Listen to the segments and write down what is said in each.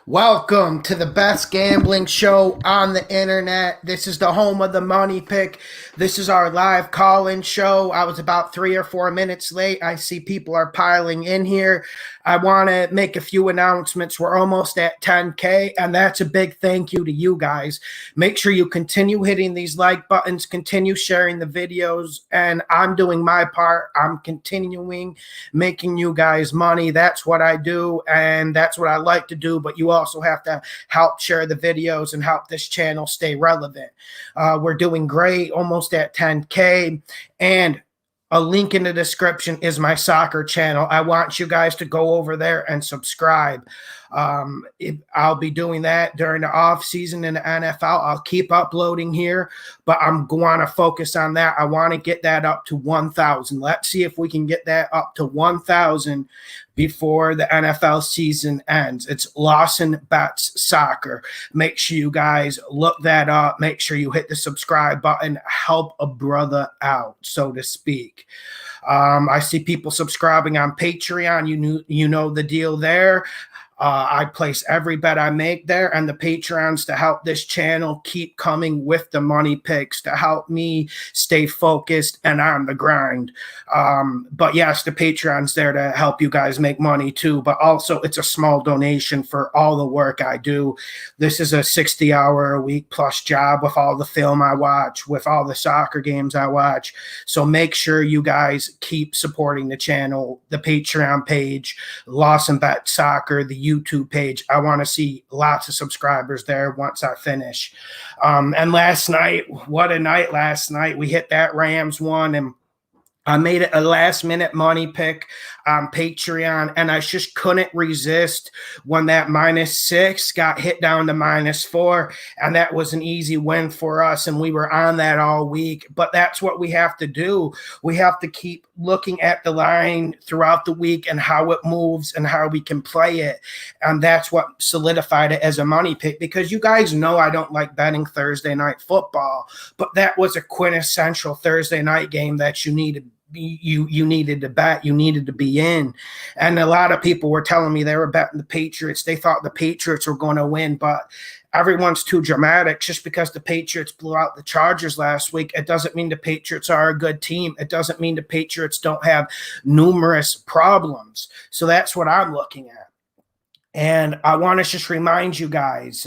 Welcome to the best gambling show on the internet. This is the home of the money pick. This is our live call-in show. I was about 3 or 4 minutes late. I see people are piling in here. I want to make a few announcements. We're almost at 10K, and that's a big thank you to you guys. Make sure you continue hitting these like buttons, continue sharing the videos, and I'm doing my part. I'm continuing making you guys money. That's what I do, and that's what I like to do, but you also have to help share the videos and help this channel stay relevant. We're doing great, almost at 10K, and a link in the description is my soccer channel. I want you guys to go over there and subscribe. I'll be doing that during the off season in the NFL. I'll keep uploading here, but I'm going to focus on that. I want to get that up to 1,000. Let's see if we can get that up to 1,000 before the NFL season ends. It's Lawson Bets Soccer. Make sure you guys look that up. Make sure you hit the subscribe button. Help a brother out, so to speak. I see people subscribing on Patreon. You know the deal there. I place every bet I make there, and the Patreons to help this channel keep coming with the money picks to help me stay focused and on the grind. But yes, the Patreon's there to help you guys make money too, but also it's a small donation for all the work I do. This is a 60-hour-a-week plus job with all the film I watch, with all the soccer games I watch. So make sure you guys keep supporting the channel, the Patreon page, Lawson Bet Soccer, the YouTube page. I want to see lots of subscribers there once I finish. And last night, what a night last night. We hit that Rams one, and I made it a last-minute money pick on Patreon, and I just couldn't resist when that -6 got hit down to -4, and that was an easy win for us, and we were on that all week. But that's what we have to do. We have to keep looking at the line throughout the week and how it moves and how we can play it, and that's what solidified it as a money pick, because you guys know I don't like betting Thursday night football, but that was a quintessential Thursday night game that you needed to bet, you needed to be in. And a lot of people were telling me they were betting the Patriots. They thought the Patriots were going to win, but everyone's too dramatic. Just because the Patriots blew out the Chargers last week, it doesn't mean the Patriots are a good team. It doesn't mean the Patriots don't have numerous problems. So that's what I'm looking at. And I want to just remind you guys,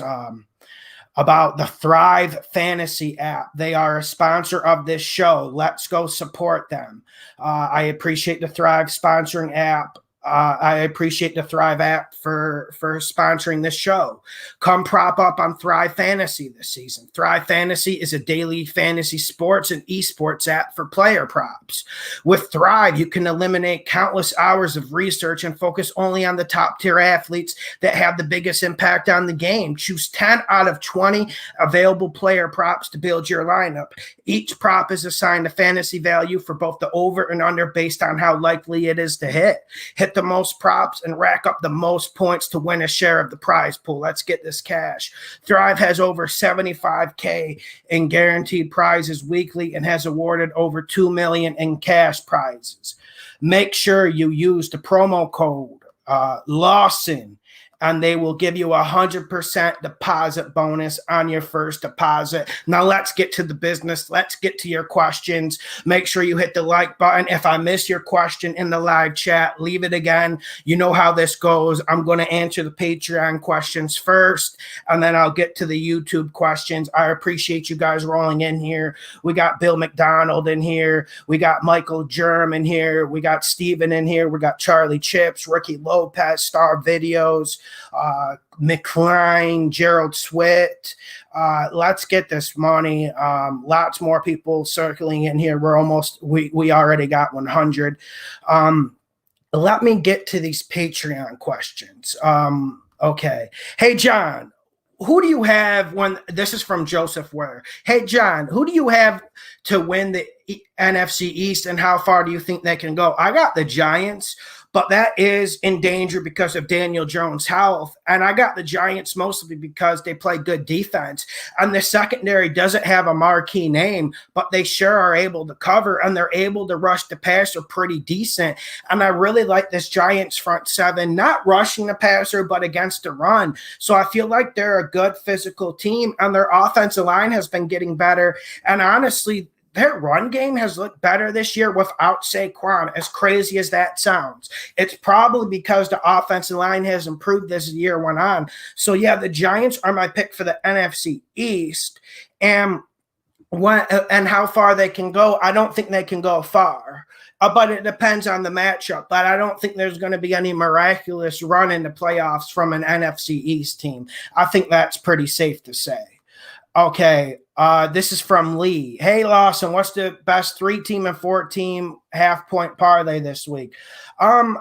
about the Thrive Fantasy app. They are a sponsor of this show. Let's go support them. I appreciate the Thrive sponsoring app. I appreciate the Thrive app for sponsoring this show. Come prop up on Thrive Fantasy this season. Thrive Fantasy is a daily fantasy sports and esports app for player props. With Thrive, you can eliminate countless hours of research and focus only on the top tier athletes that have the biggest impact on the game. Choose 10 out of 20 available player props to build your lineup. Each prop is assigned a fantasy value for both the over and under based on how likely it is to hit. Hit the most props and rack up the most points to win a share of the prize pool. Let's get this cash. Thrive has over 75K in guaranteed prizes weekly and has awarded over $2 million in cash prizes. Make sure you use the promo code Lawson, and they will give you 100% deposit bonus on your first deposit. Now let's get to the business. Let's get to your questions. Make sure you hit the like button. If I miss your question in the live chat, leave it again. You know how this goes. I'm going to answer the Patreon questions first, and then I'll get to the YouTube questions. I appreciate you guys rolling in here. We got Bill McDonald in here. We got Michael Germ in here. We got Steven in here. We got Charlie Chips, Ricky Lopez, Star Videos, McCline, Gerald Swift. Let's get this money. Lots more people circling in here. We already got 100. Let me get to these Patreon questions. Okay. Hey, John, who do you have this is from Joseph Ware. Hey, John, who do you have to win the NFC East, and how far do you think they can go? I got the Giants, but that is in danger because of Daniel Jones' health. And I got the Giants mostly because they play good defense. And the secondary doesn't have a marquee name, but they sure are able to cover, and they're able to rush the passer pretty decent. And I really like this Giants front seven, not rushing the passer, but against the run. So I feel like they're a good physical team, and their offensive line has been getting better. And honestly, their run game has looked better this year without Saquon, as crazy as that sounds. It's probably because the offensive line has improved as the year went on. So, yeah, the Giants are my pick for the NFC East. And how far they can go, I don't think they can go far. But it depends on the matchup. But I don't think there's going to be any miraculous run in the playoffs from an NFC East team. I think that's pretty safe to say. Okay, this is from Lee. Hey, Lawson, what's the best 3-team and 4-team half-point parlay this week? I'm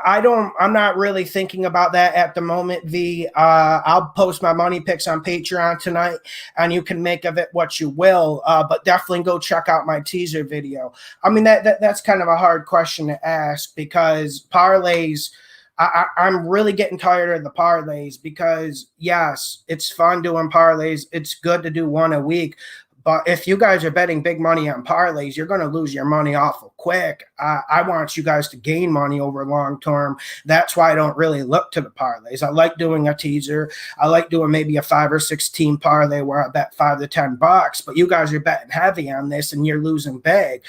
not really thinking about that at the moment, V. I'll post my money picks on Patreon tonight, and you can make of it what you will. But definitely go check out my teaser video. I mean, that's kind of a hard question to ask because parlays. I'm really getting tired of the parlays because, yes, it's fun doing parlays. It's good to do one a week. But if you guys are betting big money on parlays, you're going to lose your money awful quick. I want you guys to gain money over long term. That's why I don't really look to the parlays. I like doing a teaser. I like doing maybe a 5 or 6 team parlay where I bet $5 to $10. But you guys are betting heavy on this and you're losing big.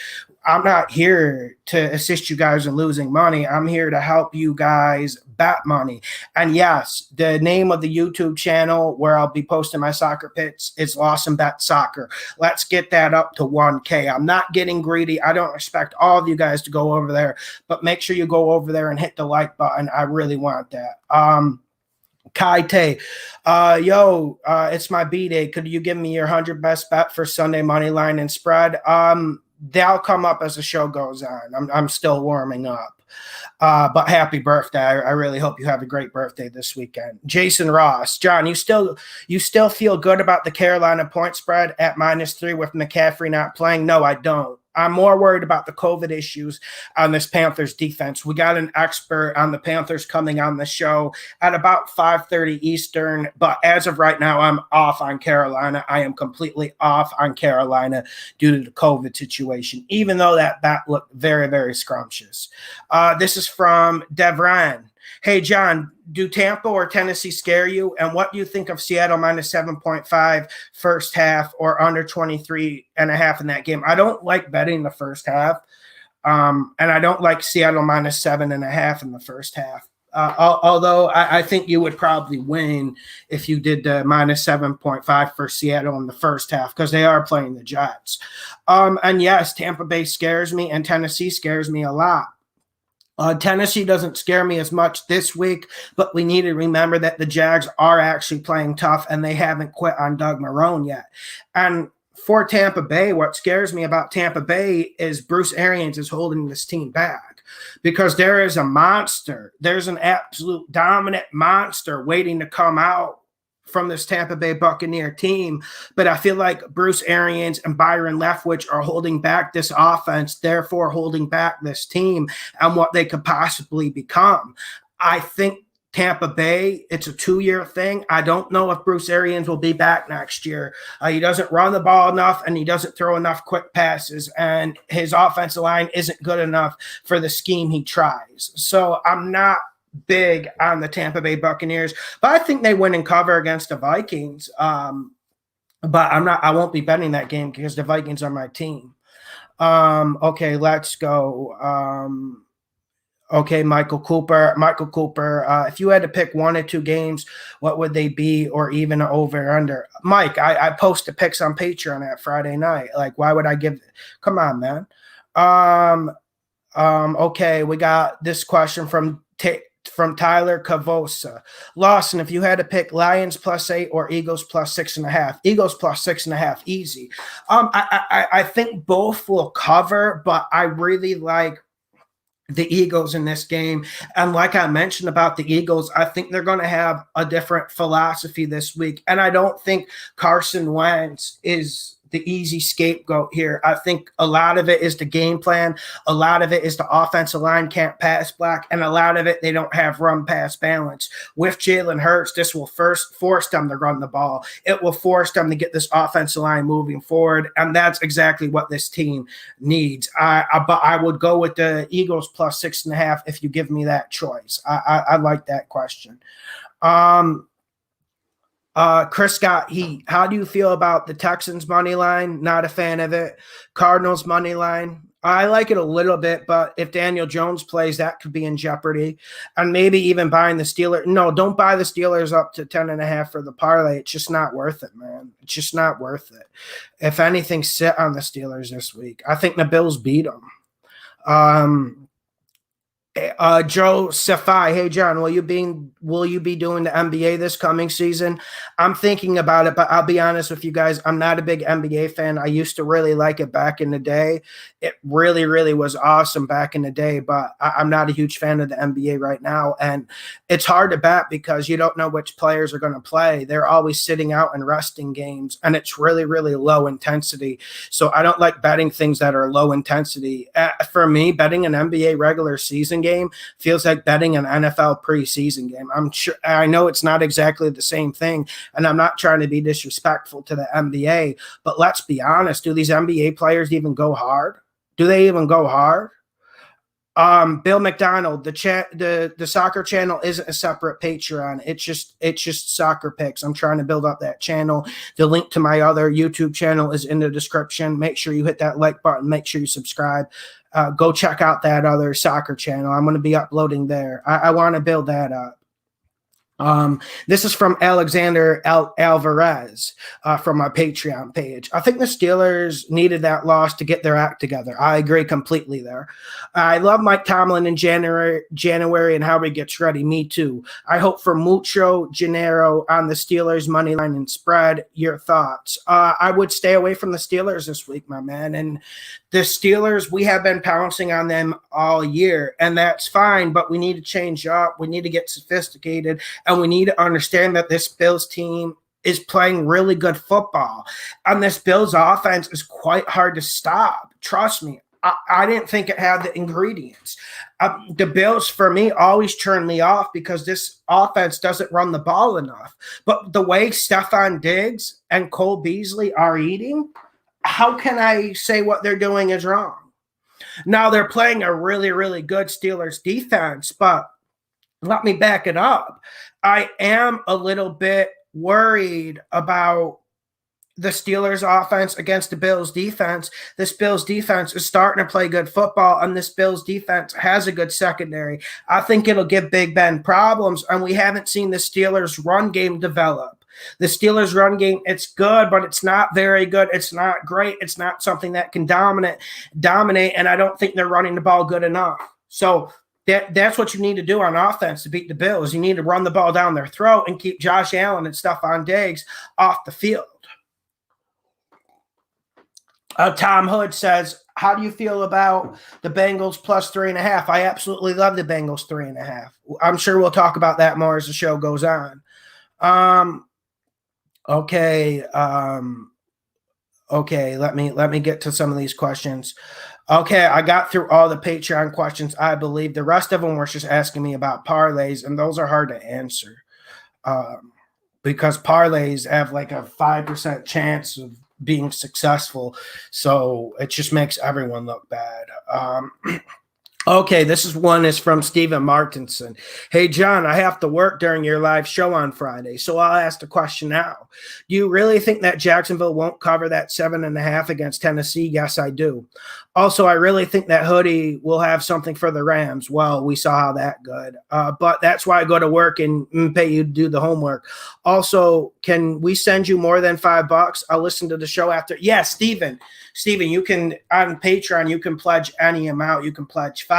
I'm not here to assist you guys in losing money. I'm here to help you guys bet money. And yes, the name of the YouTube channel where I'll be posting my soccer picks is Lawson Bet Soccer. Let's get that up to 1K. I'm not getting greedy. I don't expect all of you guys to go over there, but make sure you go over there and hit the like button. I really want that. Kaite, it's my B-day. Could you give me your 100 best bet for Sunday money line and spread? They'll come up as the show goes on. I'm still warming up. But happy birthday. I really hope you have a great birthday this weekend. Jason Ross. John, you still feel good about the Carolina point spread at -3 with McCaffrey not playing? No, I don't. I'm more worried about the COVID issues on this Panthers defense. We got an expert on the Panthers coming on the show at about 5:30 Eastern. But as of right now, I'm off on Carolina. I am completely off on Carolina due to the COVID situation, even though that looked very, very scrumptious. This is from Devran. Hey, John, do Tampa or Tennessee scare you? And what do you think of Seattle -7.5 first half or under 23.5 in that game? I don't like betting the first half. And I don't like Seattle -7.5 in the first half. Although I think you would probably win if you did the -7.5 for Seattle in the first half because they are playing the Jets. And yes, Tampa Bay scares me and Tennessee scares me a lot. Tennessee doesn't scare me as much this week, but we need to remember that the Jags are actually playing tough and they haven't quit on Doug Marrone yet. And for Tampa Bay, what scares me about Tampa Bay is Bruce Arians is holding this team back because there is a monster. There's an absolute dominant monster waiting to come out from this Tampa Bay Buccaneer team. But I feel like Bruce Arians and Byron Leftwich are holding back this offense, therefore holding back this team and what they could possibly become. I think Tampa Bay, it's a 2-year thing. I don't know if Bruce Arians will be back next year. He doesn't run the ball enough and he doesn't throw enough quick passes, and his offensive line isn't good enough for the scheme he tries. So I'm not big on the Tampa Bay Buccaneers, but I think they win and cover against the Vikings. But I won't be betting that game because the Vikings are my team. Okay, let's go. Okay, Michael Cooper. If you had to pick 1 or 2 games, what would they be, or even over or under? Mike, I post the picks on Patreon at Friday night. Like, why would I give? Come on, man. Okay, we got this question from Tyler Cavosa. Lawson, if you had to pick Lions +8 or Eagles +6.5, Eagles +6.5, easy. I think both will cover, but I really like the Eagles in this game. And like I mentioned about the Eagles, I think they're going to have a different philosophy this week. And I don't think Carson Wentz is the easy scapegoat here. I think a lot of it is the game plan. A lot of it is the offensive line can't pass block, and a lot of it they don't have run pass balance. With Jalen Hurts, this will first force them to run the ball. It will force them to get this offensive line moving forward, and that's exactly what this team needs. But I would go with the Eagles plus 6.5 if you give me that choice. I like that question. Chris Scott Heat, how do you feel about the Texans money line? Not a fan of it. Cardinals money line, I like it a little bit, but if Daniel Jones plays, that could be in jeopardy. And maybe even buying the Steelers. No, don't buy the Steelers up to 10.5 for the parlay. It's just not worth it, man. It's just not worth it. If anything, sit on the Steelers this week. I think the Bills beat them. Joe Safai, hey John, will you be doing the NBA this coming season? I'm thinking about it, but I'll be honest with you guys, I'm not a big NBA fan. I used to really like it back in the day. It really, really was awesome back in the day, but I'm not a huge fan of the NBA right now. And it's hard to bet because you don't know which players are going to play. They're always sitting out and resting games, and it's really, really low intensity. So I don't like betting things that are low intensity. For me, betting an NBA regular season game feels like betting an NFL preseason game. I know it's not exactly the same thing, and I'm not trying to be disrespectful to the NBA, but let's be honest. Do these NBA players even go hard? Do they even go hard? Bill McDonald, the soccer channel isn't a separate Patreon. It's just soccer picks. I'm trying to build up that channel. The link to my other YouTube channel is in the description. Make sure you hit that like button. Make sure you subscribe. Go check out that other soccer channel. I'm going to be uploading there. I want to build that up. This is from Alexander Alvarez from my Patreon page. I think the Steelers needed that loss to get their act together. I agree completely there. I love Mike Tomlin in January and how he gets ready. Me too. I hope for mucho dinero on the Steelers money line and spread. Your thoughts? I would stay away from the Steelers this week, my man. And the Steelers, we have been pouncing on them all year, and that's fine, but we need to change up. We need to get sophisticated, and we need to understand that this Bills team is playing really good football, and this Bills offense is quite hard to stop. Trust me. I didn't think it had the ingredients. The Bills, for me, always turn me off because this offense doesn't run the ball enough. But the way Stephon Diggs and Cole Beasley are eating, how can I say what they're doing is wrong? Now, they're playing a really, really good Steelers defense, but let me back it up. I am a little bit worried about the Steelers offense against the Bills defense. This Bills defense is starting to play good football, and this Bills defense has a good secondary. I think it'll give Big Ben problems, and we haven't seen the Steelers run game develop. The Steelers run game, it's good, but it's not very good. It's not great. It's not something that can dominate, and I don't think they're running the ball good enough. So that's what you need to do on offense to beat the Bills. You need to run the ball down their throat and keep Josh Allen and Stephon Diggs off the field. Tom Hood says, how do you feel about the Bengals plus 3.5? I absolutely love the Bengals 3.5. I'm sure we'll talk about that more as the show goes on. Okay. Let me get to some of these questions. Okay, I got through all the Patreon questions, I believe. The rest of them were just asking me about parlays, and those are hard to answer because parlays have like a 5% chance of being successful. So it just makes everyone look bad. Okay, this is from Steven Martinson. Hey, John, I have to work during your live show on Friday, so I'll ask the question now. Do you really think that Jacksonville won't cover that 7.5 against Tennessee? Yes, I do. Also, I really think that Hoodie will have something for the Rams. Well, we saw how that good. But that's why I go to work and pay you to do the homework. Also, can we send you more than $5? I'll listen to the show after. Yeah, Steven, you can, on Patreon, you can pledge any amount. You can pledge $5.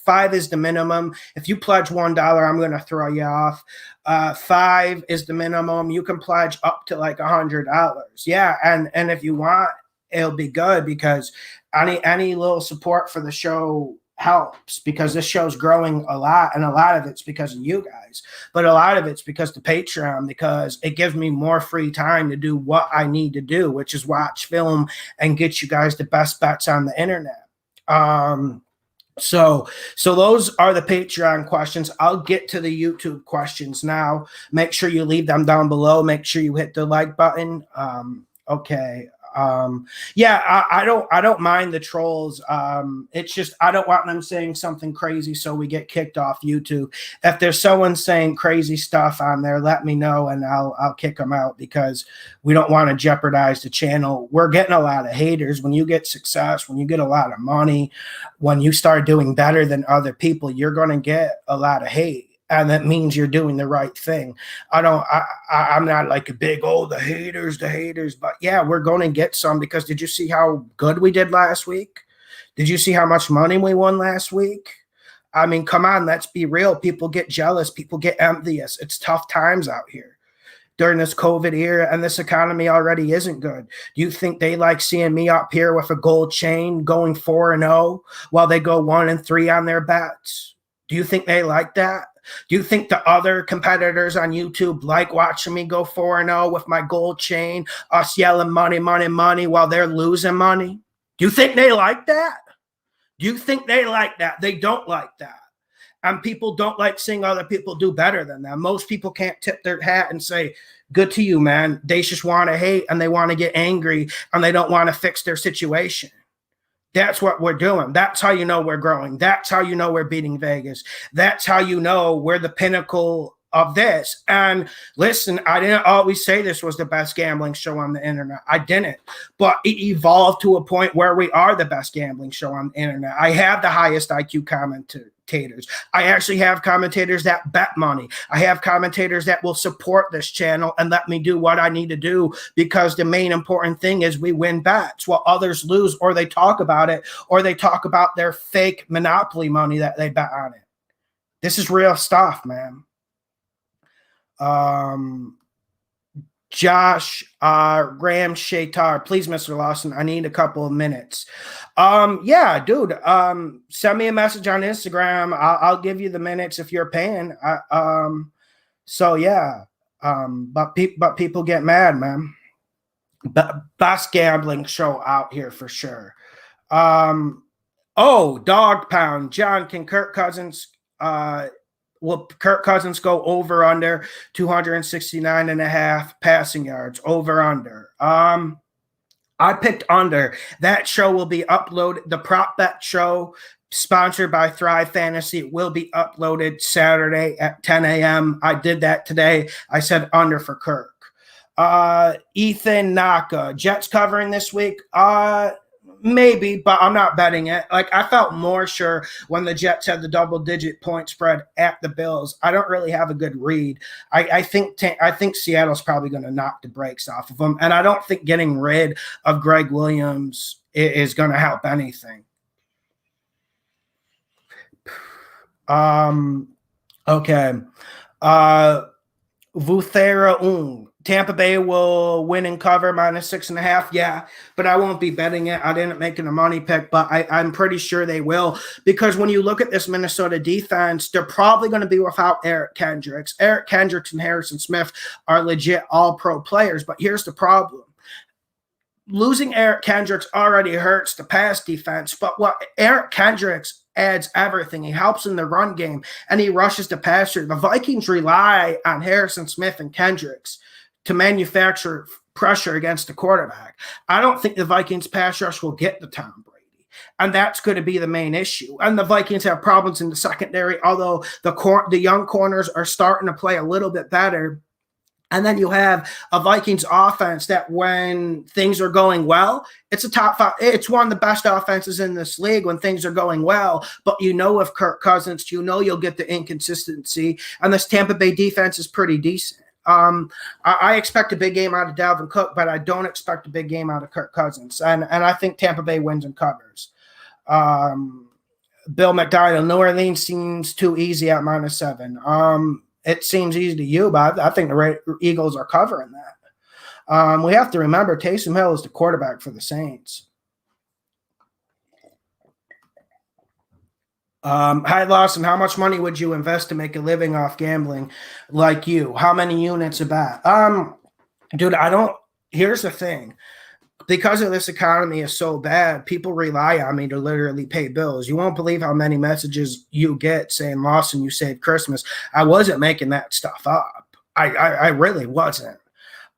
$5 is the minimum. If you pledge $1, I'm going to throw you off. $5 is the minimum. You can pledge up to like $100. Yeah, and if you want, it'll be good because any little support for the show helps because this show's growing a lot, and a lot of it's because of you guys, but a lot of it's because the Patreon, because it gives me more free time to do what I need to do, which is watch film and get you guys the best bets on the internet. So those are the Patreon questions. I'll get to the YouTube questions now. Make sure you leave them down below. Make sure you hit the like button. Okay. Yeah, I don't mind the trolls. It's just I don't want them saying something crazy so we get kicked off YouTube. If there's someone saying crazy stuff on there, let me know and I'll kick them out, because we don't want to jeopardize the channel. We're getting a lot of haters. When you get success, when you get a lot of money, when you start doing better than other people, you're going to get a lot of hate. And that means you're doing the right thing. I'm not like a big, the haters, but yeah, we're going to get some, because did you see how good we did last week? Did you see how much money we won last week? I mean, come on, let's be real. People get jealous. People get envious. It's tough times out here during this COVID era, and this economy already isn't good. Do you think they like seeing me up here with a gold chain going 4-0 while they go 1-3 on their bets? Do you think they like that? Do you think the other competitors on YouTube like watching me go 4-0 with my gold chain, us yelling money, money, money while they're losing money? Do you think they like that? Do you think they like that? They don't like that. And people don't like seeing other people do better than them. Most people can't tip their hat and say, good to you, man. They just want to hate and they want to get angry and they don't want to fix their situation. That's what we're doing. That's how you know we're growing. That's how you know we're beating Vegas. That's how you know we're the pinnacle of this. And listen, I didn't always say this was the best gambling show on the internet. I didn't. But it evolved to a point where we are the best gambling show on the internet. I have the highest IQ commentators. I actually have commentators that bet money. I have commentators that will support this channel and let me do what I need to do, because the main important thing is we win bets while others lose, or they talk about it, or they talk about their fake monopoly money that they bet on it. This is real stuff, man. Josh Ram Shaitar, please, Mr. Lawson, I need a couple of minutes. Yeah, dude, send me a message on Instagram. I'll give you the minutes if you're paying. So yeah, but people get mad, man. Best gambling show out here for sure. Oh, Dog Pound, John, can Kirk Cousins will Kirk Cousins go over under 269.5 passing yards, over under? I picked under. That show will be uploaded. The prop bet show, sponsored by Thrive Fantasy, will be uploaded Saturday at 10 a.m. I did that today. I said under for Kirk. Ethan Naka, Jets covering this week? Maybe, but I'm not betting it. Like, I felt more sure when the Jets had the double-digit point spread at the Bills. I don't really have a good read. I think Seattle's probably going to knock the brakes off of them, and I don't think getting rid of Greg Williams is going to help anything. Okay. Vuthera Tampa Bay will win and cover -6.5. Yeah, but I won't be betting it. I didn't make it a money pick, but I'm pretty sure they will, because when you look at this Minnesota defense, they're probably going to be without Eric Kendricks. Eric Kendricks and Harrison Smith are legit all-pro players, but here's the problem. Losing Eric Kendricks already hurts the pass defense, but what Eric Kendricks adds everything. He helps in the run game, and he rushes the passer. The Vikings rely on Harrison Smith and Kendricks to manufacture pressure against the quarterback. I don't think the Vikings pass rush will get to Tom Brady, and that's going to be the main issue. And the Vikings have problems in the secondary, although the young corners are starting to play a little bit better. And then you have a Vikings offense that when things are going well, it's a top five. It's one of the best offenses in this league when things are going well. But with Kirk Cousins, you'll get the inconsistency. And this Tampa Bay defense is pretty decent. I expect a big game out of Dalvin Cook, but I don't expect a big game out of Kirk Cousins. And I think Tampa Bay wins and covers. Bill McDonald, New Orleans seems too easy at -7. It seems easy to you, but I think the Eagles are covering that. We have to remember Taysom Hill is the quarterback for the Saints. Hi, Lawson. How much money would you invest to make a living off gambling like you? How many units a bet? Dude, I don't. Here's the thing. Because of this economy is so bad, people rely on me to literally pay bills. You won't believe how many messages you get saying, Lawson, you saved Christmas. I wasn't making that stuff up. I really wasn't.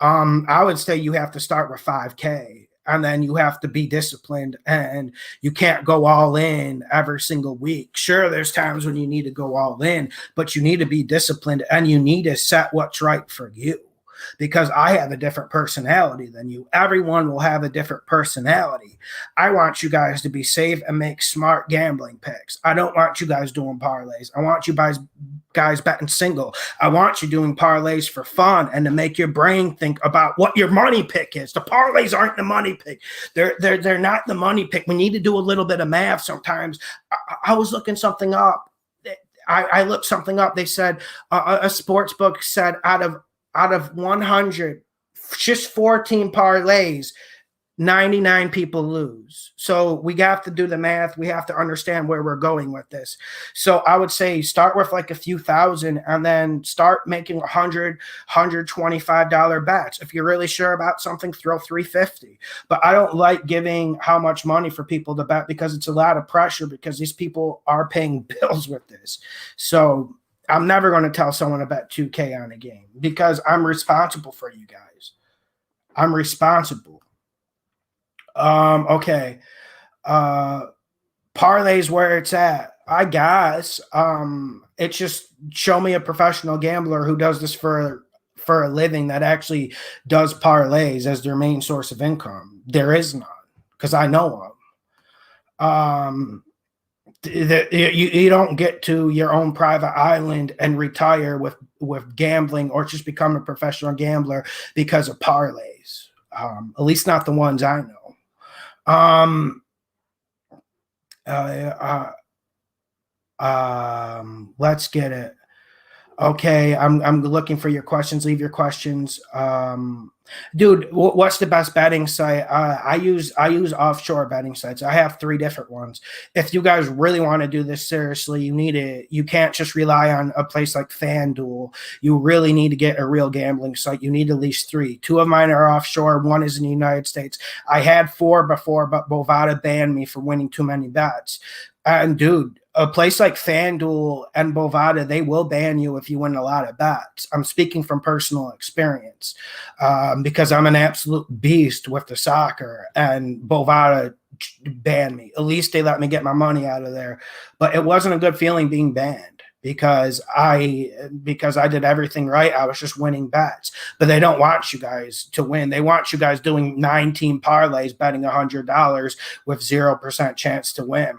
I would say you have to start with 5K and then you have to be disciplined and you can't go all in every single week. Sure, there's times when you need to go all in, but you need to be disciplined and you need to set what's right for you because I have a different personality than you. Everyone will have a different personality. I want you guys to be safe and make smart gambling picks. I don't want you guys doing parlays. I want you guys betting single. I want you doing parlays for fun and to make your brain think about what your money pick is. The parlays aren't the money pick. They're not the money pick. We need to do a little bit of math sometimes. I was looking something up. I looked something up. They said a sports book said out of 100, just 14 parlays, 99 people lose. So we have to do the math. We have to understand where we're going with this. So I would say start with like a few thousand and then start making $125 bets. If you're really sure about something, throw 350. But I don't like giving how much money for people to bet because it's a lot of pressure because these people are paying bills with this. So I'm never going to tell someone to bet 2K on a game because I'm responsible for you guys. I'm responsible. Okay. Parlays where it's at. I guess. It's just show me a professional gambler who does this for a living that actually does parlays as their main source of income. There is none because I know them. You don't get to your own private island and retire with gambling or just become a professional gambler because of parlays. At least not the ones I know. Let's get it. Okay, I'm looking for your questions. Leave your questions. Dude, what's the best betting site? I use offshore betting sites. I have 3 different ones. If you guys really want to do this seriously, you can't just rely on a place like FanDuel. You really need to get a real gambling site. You need at least 3. 2 of mine are offshore. 1 is in the United States. I had 4 before, but Bovada banned me for winning too many bets. And dude, a place like FanDuel and Bovada, they will ban you if you win a lot of bets. I'm speaking from personal experience because I'm an absolute beast with the soccer, and Bovada banned me. At least they let me get my money out of there. But it wasn't a good feeling being banned because I did everything right. I was just winning bets. But they don't want you guys to win. They want you guys doing 9-team parlays, betting $100 with 0% chance to win.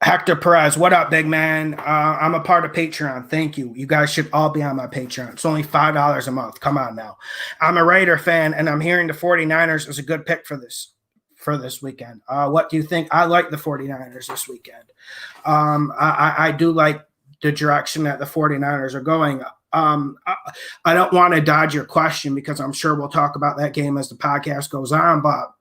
Hector Perez, what up, big man? I'm a part of Patreon. Thank you. You guys should all be on my Patreon. It's only $5 a month. Come on now. I'm a Raider fan, and I'm hearing the 49ers is a good pick for this weekend. What do you think? I like the 49ers this weekend. I do like the direction that the 49ers are going. I don't want to dodge your question because I'm sure we'll talk about that game as the podcast goes on, but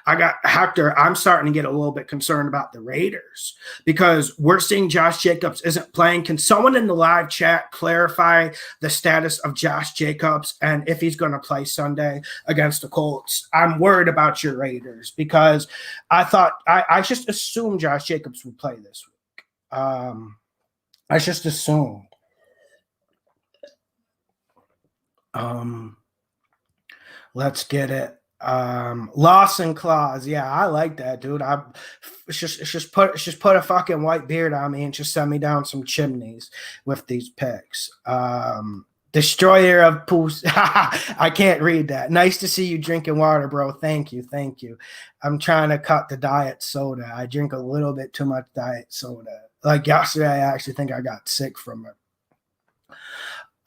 I got Hector. I'm starting to get a little bit concerned about the Raiders because we're seeing Josh Jacobs isn't playing. Can someone in the live chat clarify the status of Josh Jacobs and if he's going to play Sunday against the Colts? I'm worried about your Raiders because I just assumed Josh Jacobs would play this week. I just assumed. Let's get it. Lawson clause. Yeah, I like that, dude. Just put a fucking white beard on me and just send me down some chimneys with these picks. Destroyer of poos. I can't read that. Nice to see you drinking water, bro. Thank you. I'm trying to cut the diet soda. I drink a little bit too much diet soda. Like yesterday, I actually think I got sick from it.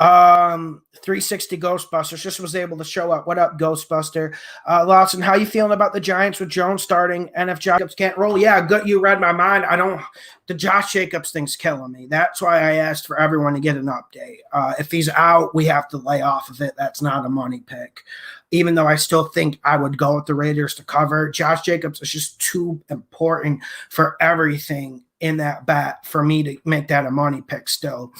360 Ghostbusters just was able to show up. What up, Ghostbuster? Lawson, how you feeling about the Giants with Jones starting? And if Jacobs can't roll, yeah, good. You read my mind. The Josh Jacobs thing's killing me. That's why I asked for everyone to get an update. If he's out, we have to lay off of it. That's not a money pick. Even though I still think I would go with the Raiders to cover, Josh Jacobs is just too important for everything in that bet for me to make that a money pick still.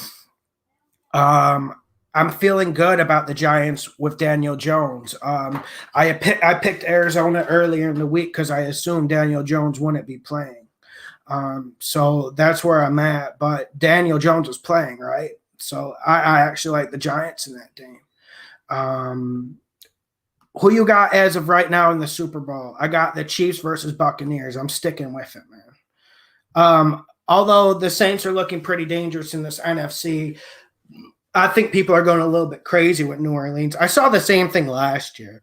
I'm feeling good about the Giants with Daniel Jones. I picked Arizona earlier in the week because I assumed Daniel Jones wouldn't be playing. So that's where I'm at. But Daniel Jones is playing, right? So I actually like the Giants in that game. Who you got as of right now in the Super Bowl? I got the Chiefs versus Buccaneers. I'm sticking with it, man. Although the Saints are looking pretty dangerous in this NFC, I think people are going a little bit crazy with New Orleans. I saw the same thing last year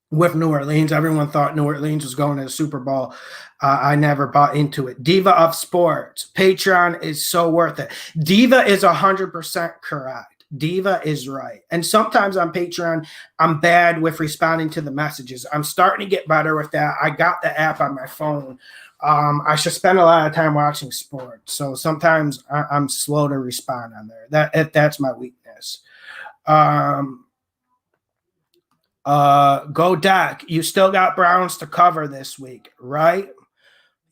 with New Orleans. Everyone thought New Orleans was going to the Super Bowl. I never bought into it. Diva of Sports. Patreon is so worth it. Diva is 100% correct. Diva is right. And sometimes on Patreon, I'm bad with responding to the messages. I'm starting to get better with that. I got the app on my phone. I should spend a lot of time watching sports, so sometimes I'm slow to respond on there. That's my weakness. Go Dak. You still got Browns to cover this week, right?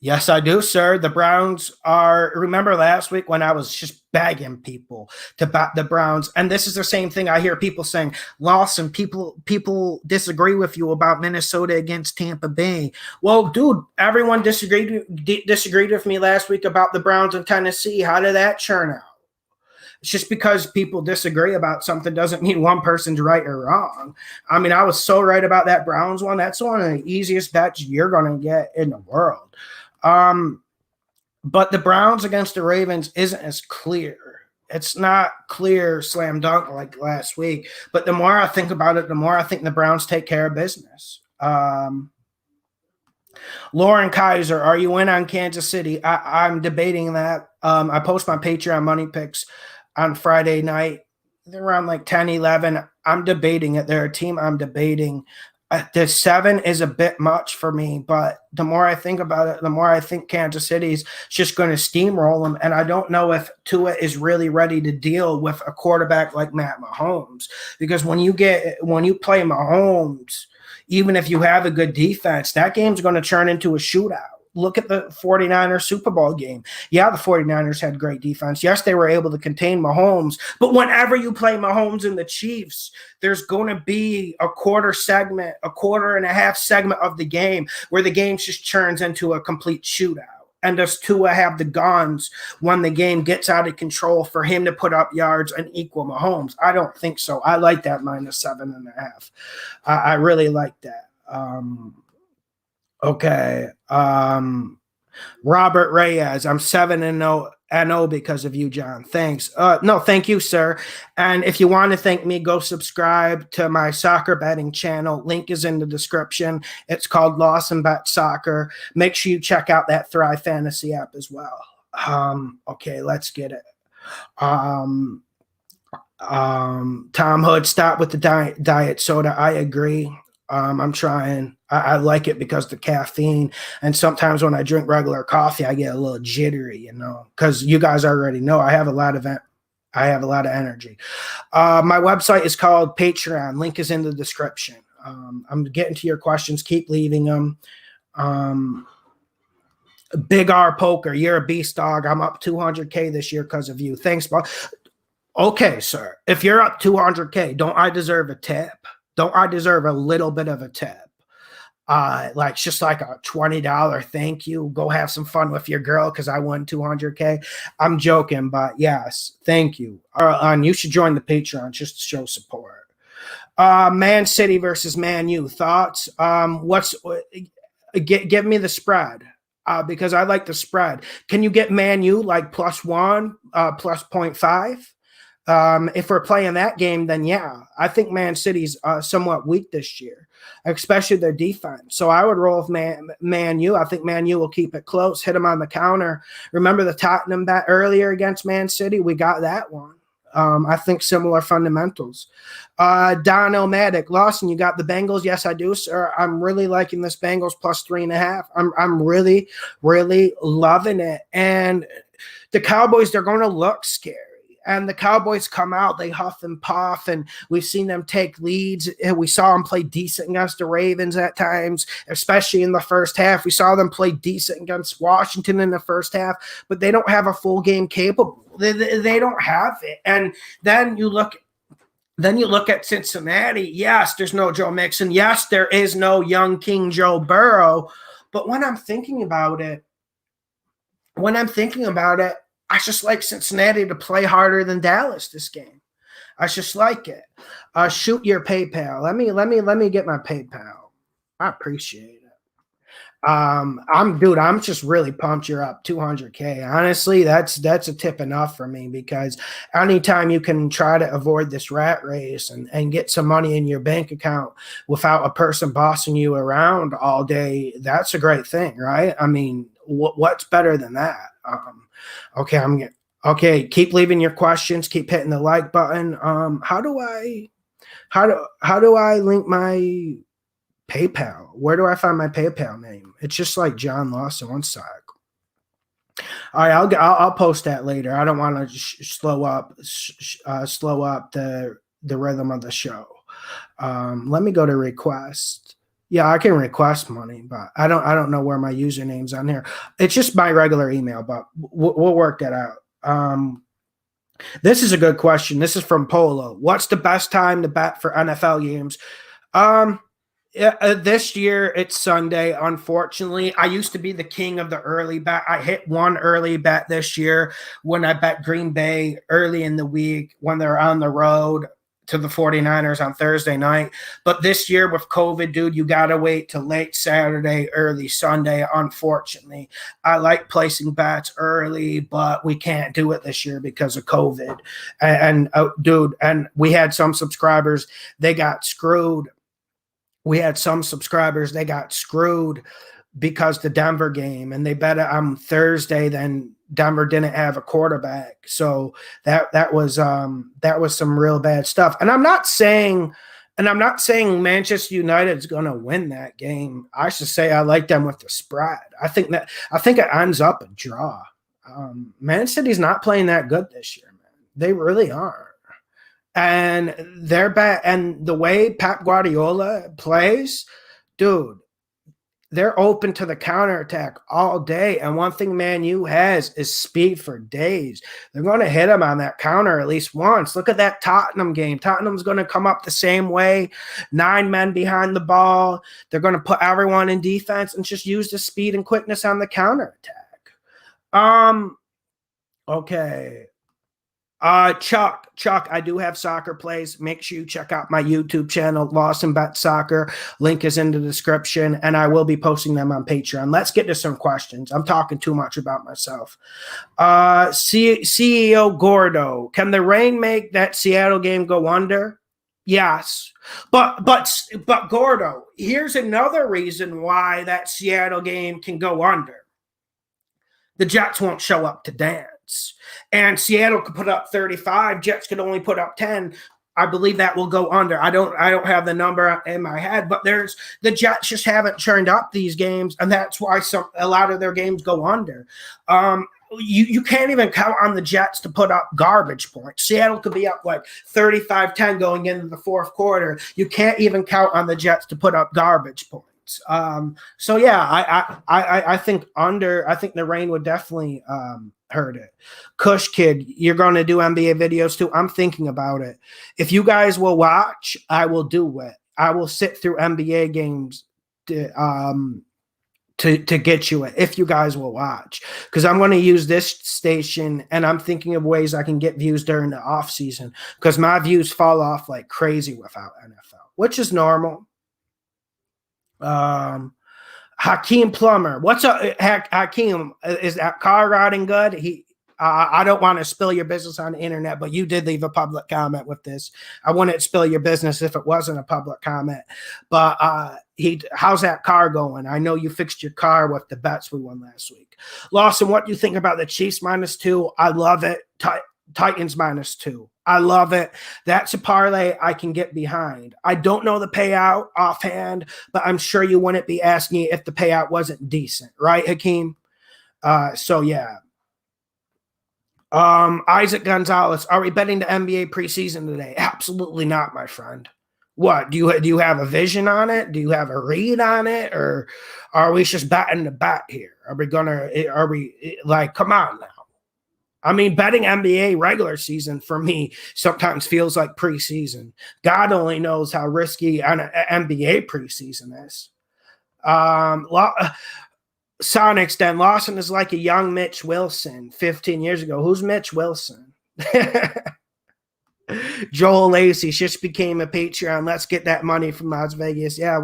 Yes, I do, sir. The Browns are, remember last week when I was just begging people to back the Browns, and this is the same thing I hear people saying, Lawson, people disagree with you about Minnesota against Tampa Bay. Well, dude, everyone disagreed with me last week about the Browns in Tennessee. How did that churn out? It's just because people disagree about something doesn't mean one person's right or wrong. I mean, I was so right about that Browns one. That's one of the easiest bets you're going to get in the world. But the Browns against the Ravens isn't as clear. It's not clear slam dunk like last week. But the more I think about it, the more I think the Browns take care of business. Lauren Kaiser, are you in on Kansas City? I'm debating that. I post my Patreon money picks on Friday night. They're around like 10, 11. I'm debating it. They're a team I'm debating. The 7 is a bit much for me, but the more I think about it, the more I think Kansas City's just going to steamroll them. And I don't know if Tua is really ready to deal with a quarterback like Matt Mahomes, because when you play Mahomes, even if you have a good defense, that game's going to turn into a shootout. Look at the 49ers Super Bowl game. Yeah, the 49ers had great defense. Yes, they were able to contain Mahomes. But whenever you play Mahomes and the Chiefs, there's going to be a quarter and a half segment of the game where the game just turns into a complete shootout. And does Tua have the guns when the game gets out of control for him to put up yards and equal Mahomes? I don't think so. I like that -7.5. I really like that. Okay. Robert Reyes, I'm 7-0 because of you, John. Thanks. No, thank you, sir. And if you want to thank me, go subscribe to my soccer betting channel. Link is in the description. It's called Lawson Bet Soccer. Make sure you check out that Thrive Fantasy app as well. Okay, let's get it. Tom Hood, stop with the diet soda. I agree. I'm trying. I like it because the caffeine, and sometimes when I drink regular coffee, I get a little jittery, because you guys already know I have a lot of energy. My website is called Patreon. Link is in the description. I'm getting to your questions. Keep leaving them. Big R Poker, you're a beast, dog. I'm up 200K this year because of you. Thanks, Bob. Okay, sir. If you're up 200K, don't I deserve a tip? Don't I deserve a little bit of a tip? Just like a $20 thank you. Go have some fun with your girl because I won 200K. I'm joking, but yes, thank you. You should join the Patreon just to show support. Man City versus Man U. Thoughts? Give me the spread. Because I like the spread. Can you get Man U like +1, +0.5? If we're playing that game, then yeah, I think Man City's somewhat weak this year, especially their defense. So I would roll with Man U. I think Man U will keep it close, hit them on the counter. Remember the Tottenham bet earlier against Man City? We got that one. I think similar fundamentals. Don Elmatic, Lawson, you got the Bengals? Yes, I do, sir. I'm really liking this Bengals plus 3.5. I'm really, really loving it. And the Cowboys, they're going to look scary. And the Cowboys come out, they huff and puff, and we've seen them take leads. We saw them play decent against the Ravens at times, especially in the first half. We saw them play decent against Washington in the first half, but they don't have a full game capable. They don't have it. And then you look at Cincinnati. Yes, there's no Joe Mixon. Yes, there is no young King Joe Burrow. But when I'm thinking about it, I just like Cincinnati to play harder than Dallas this game. I just like it. Shoot your PayPal. Let me get my PayPal. I appreciate it. I'm just really pumped you're up 200K. Honestly, that's a tip enough for me, because anytime you can try to avoid this rat race and get some money in your bank account without a person bossing you around all day, that's a great thing, right? I mean, what's better than that? Okay, keep leaving your questions, keep hitting the like button. How do I link my PayPal? Where do I find my PayPal name? It's just like John Lawson. One sec. All right, I'll post that later. I don't want to slow up the rhythm of the show. Let me go to request. Yeah, I can request money, but I don't know where my username's on here. It's just my regular email, but we'll work that out. This is a good question. This is from Polo. What's the best time to bet for NFL games? This year it's Sunday. Unfortunately, I used to be the king of the early bet. I hit one early bet this year when I bet Green Bay early in the week when they're on the road to the 49ers on Thursday night. But this year with COVID, dude, you got to wait till late Saturday, early Sunday, unfortunately. I like placing bets early, but we can't do it this year because of COVID. And we had some subscribers, they got screwed. Because the Denver game, and they bet it on Thursday, then Denver didn't have a quarterback. So that was some real bad stuff. And I'm not saying Manchester United's going to win that game. I should say I like them with the spread. I think it ends up a draw. Man City's not playing that good this year, man. They really aren't. And they're bad. And the way Pep Guardiola plays, dude, they're open to the counterattack all day. And one thing Man U has is speed for days. They're going to hit him on that counter at least once. Look at that Tottenham game. Tottenham's going to come up the same way. 9 men behind the ball. They're going to put everyone in defense and just use the speed and quickness on the counterattack. Okay. Chuck, I do have soccer plays. Make sure you check out my YouTube channel, Lawson Bet Soccer. Link is in the description, and I will be posting them on Patreon. Let's get to some questions. I'm talking too much about myself. CEO Gordo, can the rain make that Seattle game go under? Yes. But Gordo, here's another reason why that Seattle game can go under. The Jets won't show up to dance. And Seattle could put up 35. Jets could only put up 10. I believe that will go under. I don't have the number in my head, but the Jets just haven't churned up these games, and that's why a lot of their games go under. You can't even count on the Jets to put up garbage points. Seattle could be up like 35-10 going into the fourth quarter. You can't even count on the Jets to put up garbage points. So yeah, I think under. I think the rain would definitely hurt it. Kush Kid, you're going to do NBA videos too? I'm thinking about it. If you guys will watch, I will do it. I will sit through NBA games to get you it, if you guys will watch, because I'm going to use this station, and I'm thinking of ways I can get views during the off season, because my views fall off like crazy without NFL, which is normal. Hakeem Plummer, what's up? Hakeem, is that car routing good? I don't want to spill your business on the internet, but you did leave a public comment with this. I wouldn't spill your business if it wasn't a public comment. But how's that car going? I know you fixed your car with the bets we won last week. Lawson, what do you think about the Chiefs -2? I love it. Titans -2. I love it. That's a parlay I can get behind. I don't know the payout offhand, but I'm sure you wouldn't be asking if the payout wasn't decent, right, Hakeem? So yeah. Isaac Gonzalez, are we betting the NBA preseason today? Absolutely not, my friend. What do you have a vision on it? Do you have a read on it, or are we just batting the bat here? Are we like, come on now? I mean, betting NBA regular season for me sometimes feels like preseason. God only knows how risky an NBA preseason is. Sonics, then Lawson is like a young Mitch Wilson 15 years ago. Who's Mitch Wilson? Joel Lacey just became a Patreon. Let's get that money from Las Vegas. Yeah,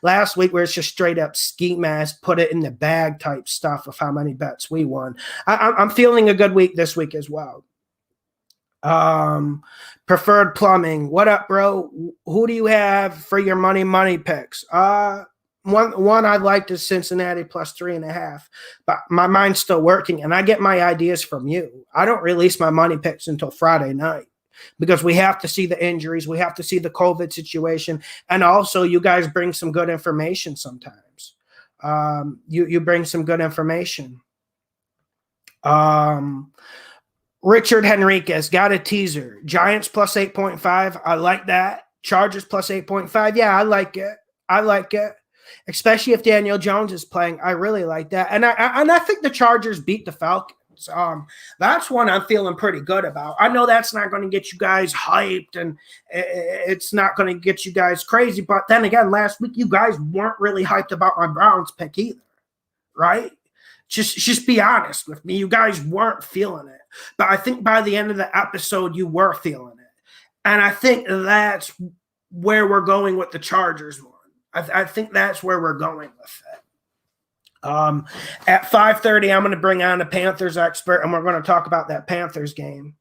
last week we're just straight up ski mask, put it in the bag type stuff of how many bets we won. I'm feeling a good week this week as well. Preferred Plumbing. What up, bro? Who do you have for your money picks? One I liked is Cincinnati +3.5, but my mind's still working, and I get my ideas from you. I don't release my money picks until Friday night because we have to see the injuries, we have to see the COVID situation, and also you guys bring some good information sometimes. You bring some good information. Richard Henriquez got a teaser. Giants +8.5. I like that. Chargers +8.5. Yeah, I like it. Especially if Daniel Jones is playing. I really like that. And I think the Chargers beat the Falcons. That's one I'm feeling pretty good about. I know that's not going to get you guys hyped and it's not going to get you guys crazy. But then again, last week you guys weren't really hyped about my Browns pick either, right? Just be honest with me. You guys weren't feeling it. But I think by the end of the episode, you were feeling it. And I think that's where we're going with the Chargers one. I think that's where we're going with it. At 5:30, I'm going to bring on a Panthers expert, and we're going to talk about that Panthers game.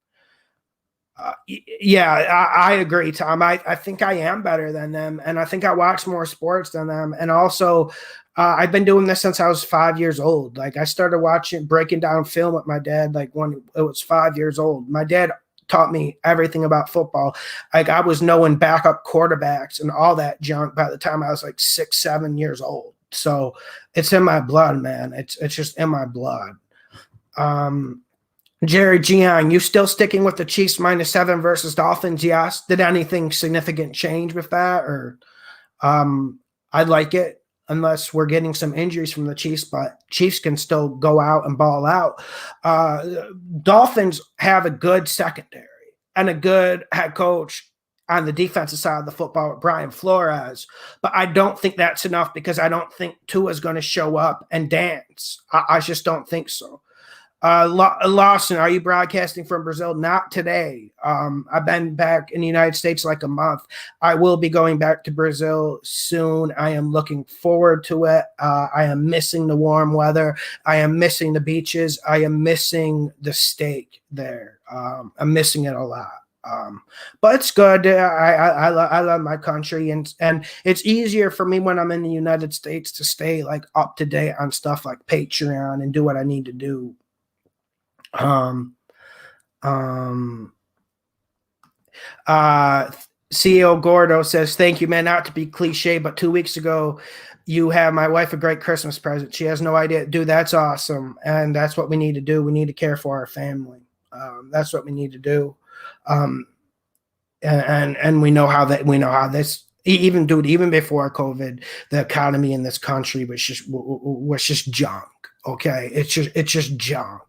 Yeah, I agree, Tom. I think I am better than them, and I think I watch more sports than them. And also, I've been doing this since I was 5 years old. Like, I started breaking down film with my dad, like, when it was 5 years old. My dad taught me everything about football. Like, I was knowing backup quarterbacks and all that junk by the time I was like 6, 7 years old. So it's in my blood, man. It's just in my blood. Jerry Gian, you still sticking with the Chiefs -7 versus Dolphins? Yes. Did anything significant change with that? Or I'd like it unless we're getting some injuries from the Chiefs, but Chiefs can still go out and ball out. Dolphins have a good secondary and a good head coach on the defensive side of the football with Brian Flores, but I don't think that's enough because I don't think Tua is going to show up and dance. I just don't think so. Lawson, are you broadcasting from Brazil? Not today. I've been back in the United States like a month. I will be going back to Brazil soon. I am looking forward to it. I am missing the warm weather. I am missing the beaches. I am missing the steak there. I'm missing it a lot. But it's good. I love my country, and it's easier for me when I'm in the United States to stay like up to date on stuff like Patreon and do what I need to do. CEO Gordo says, thank you, man. Not to be cliche, but 2 weeks ago, you have my wife a great Christmas present. She has no idea. Dude, that's awesome. And that's what we need to do. We need to care for our family. That's what we need to do. And we know how this, even before COVID, the economy in this country was just junk. Okay. It's just junk.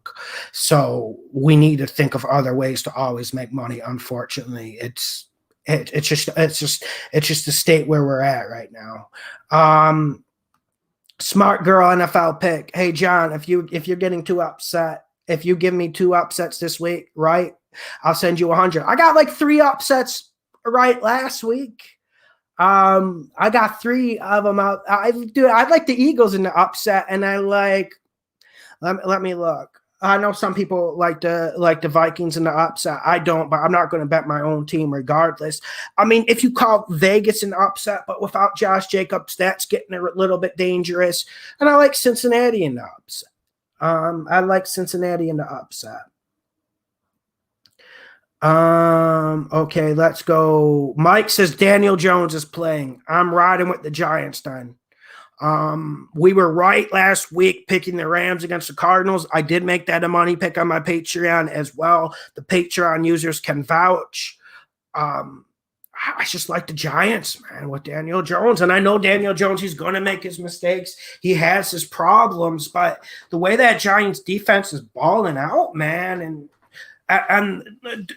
So we need to think of other ways to always make money. Unfortunately, it's just the state where we're at right now. Smart girl NFL pick. Hey John, if you're getting too upset, if you give me 2 upsets this week, right, I'll send you 100. I got like 3 upsets right last week. I got 3 of them out. I like the Eagles in the upset, and I like. Let me look. I know some people like the Vikings in the upset. I don't, but I'm not going to bet my own team regardless. I mean, if you call Vegas an upset, but without Josh Jacobs, that's getting a little bit dangerous. And I like Cincinnati in the upset. I like Cincinnati in the upset. Okay, let's go. Mike says Daniel Jones is playing. I'm riding with the Giants then. We were right last week picking the Rams against the Cardinals. I did make that a money pick on my Patreon as well. The Patreon users can vouch. I just like the Giants, man, with Daniel Jones. And I know Daniel Jones, he's going to make his mistakes. He has his problems, but the way that Giants defense is balling out, man,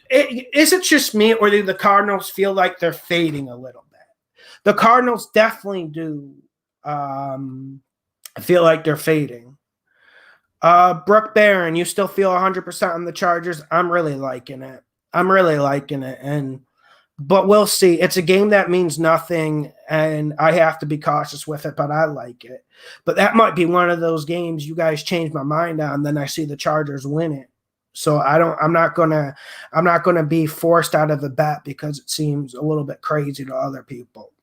is it just me, or do the Cardinals feel like they're fading a little bit? The Cardinals definitely do. I feel like they're fading. Brooke Barron, you still feel 100% on the Chargers? I'm really liking it. But we'll see. It's a game that means nothing, and I have to be cautious with it, but I like it. But that might be one of those games you guys change my mind on, then I see the Chargers win it. So I'm not gonna be forced out of the bet because it seems a little bit crazy to other people.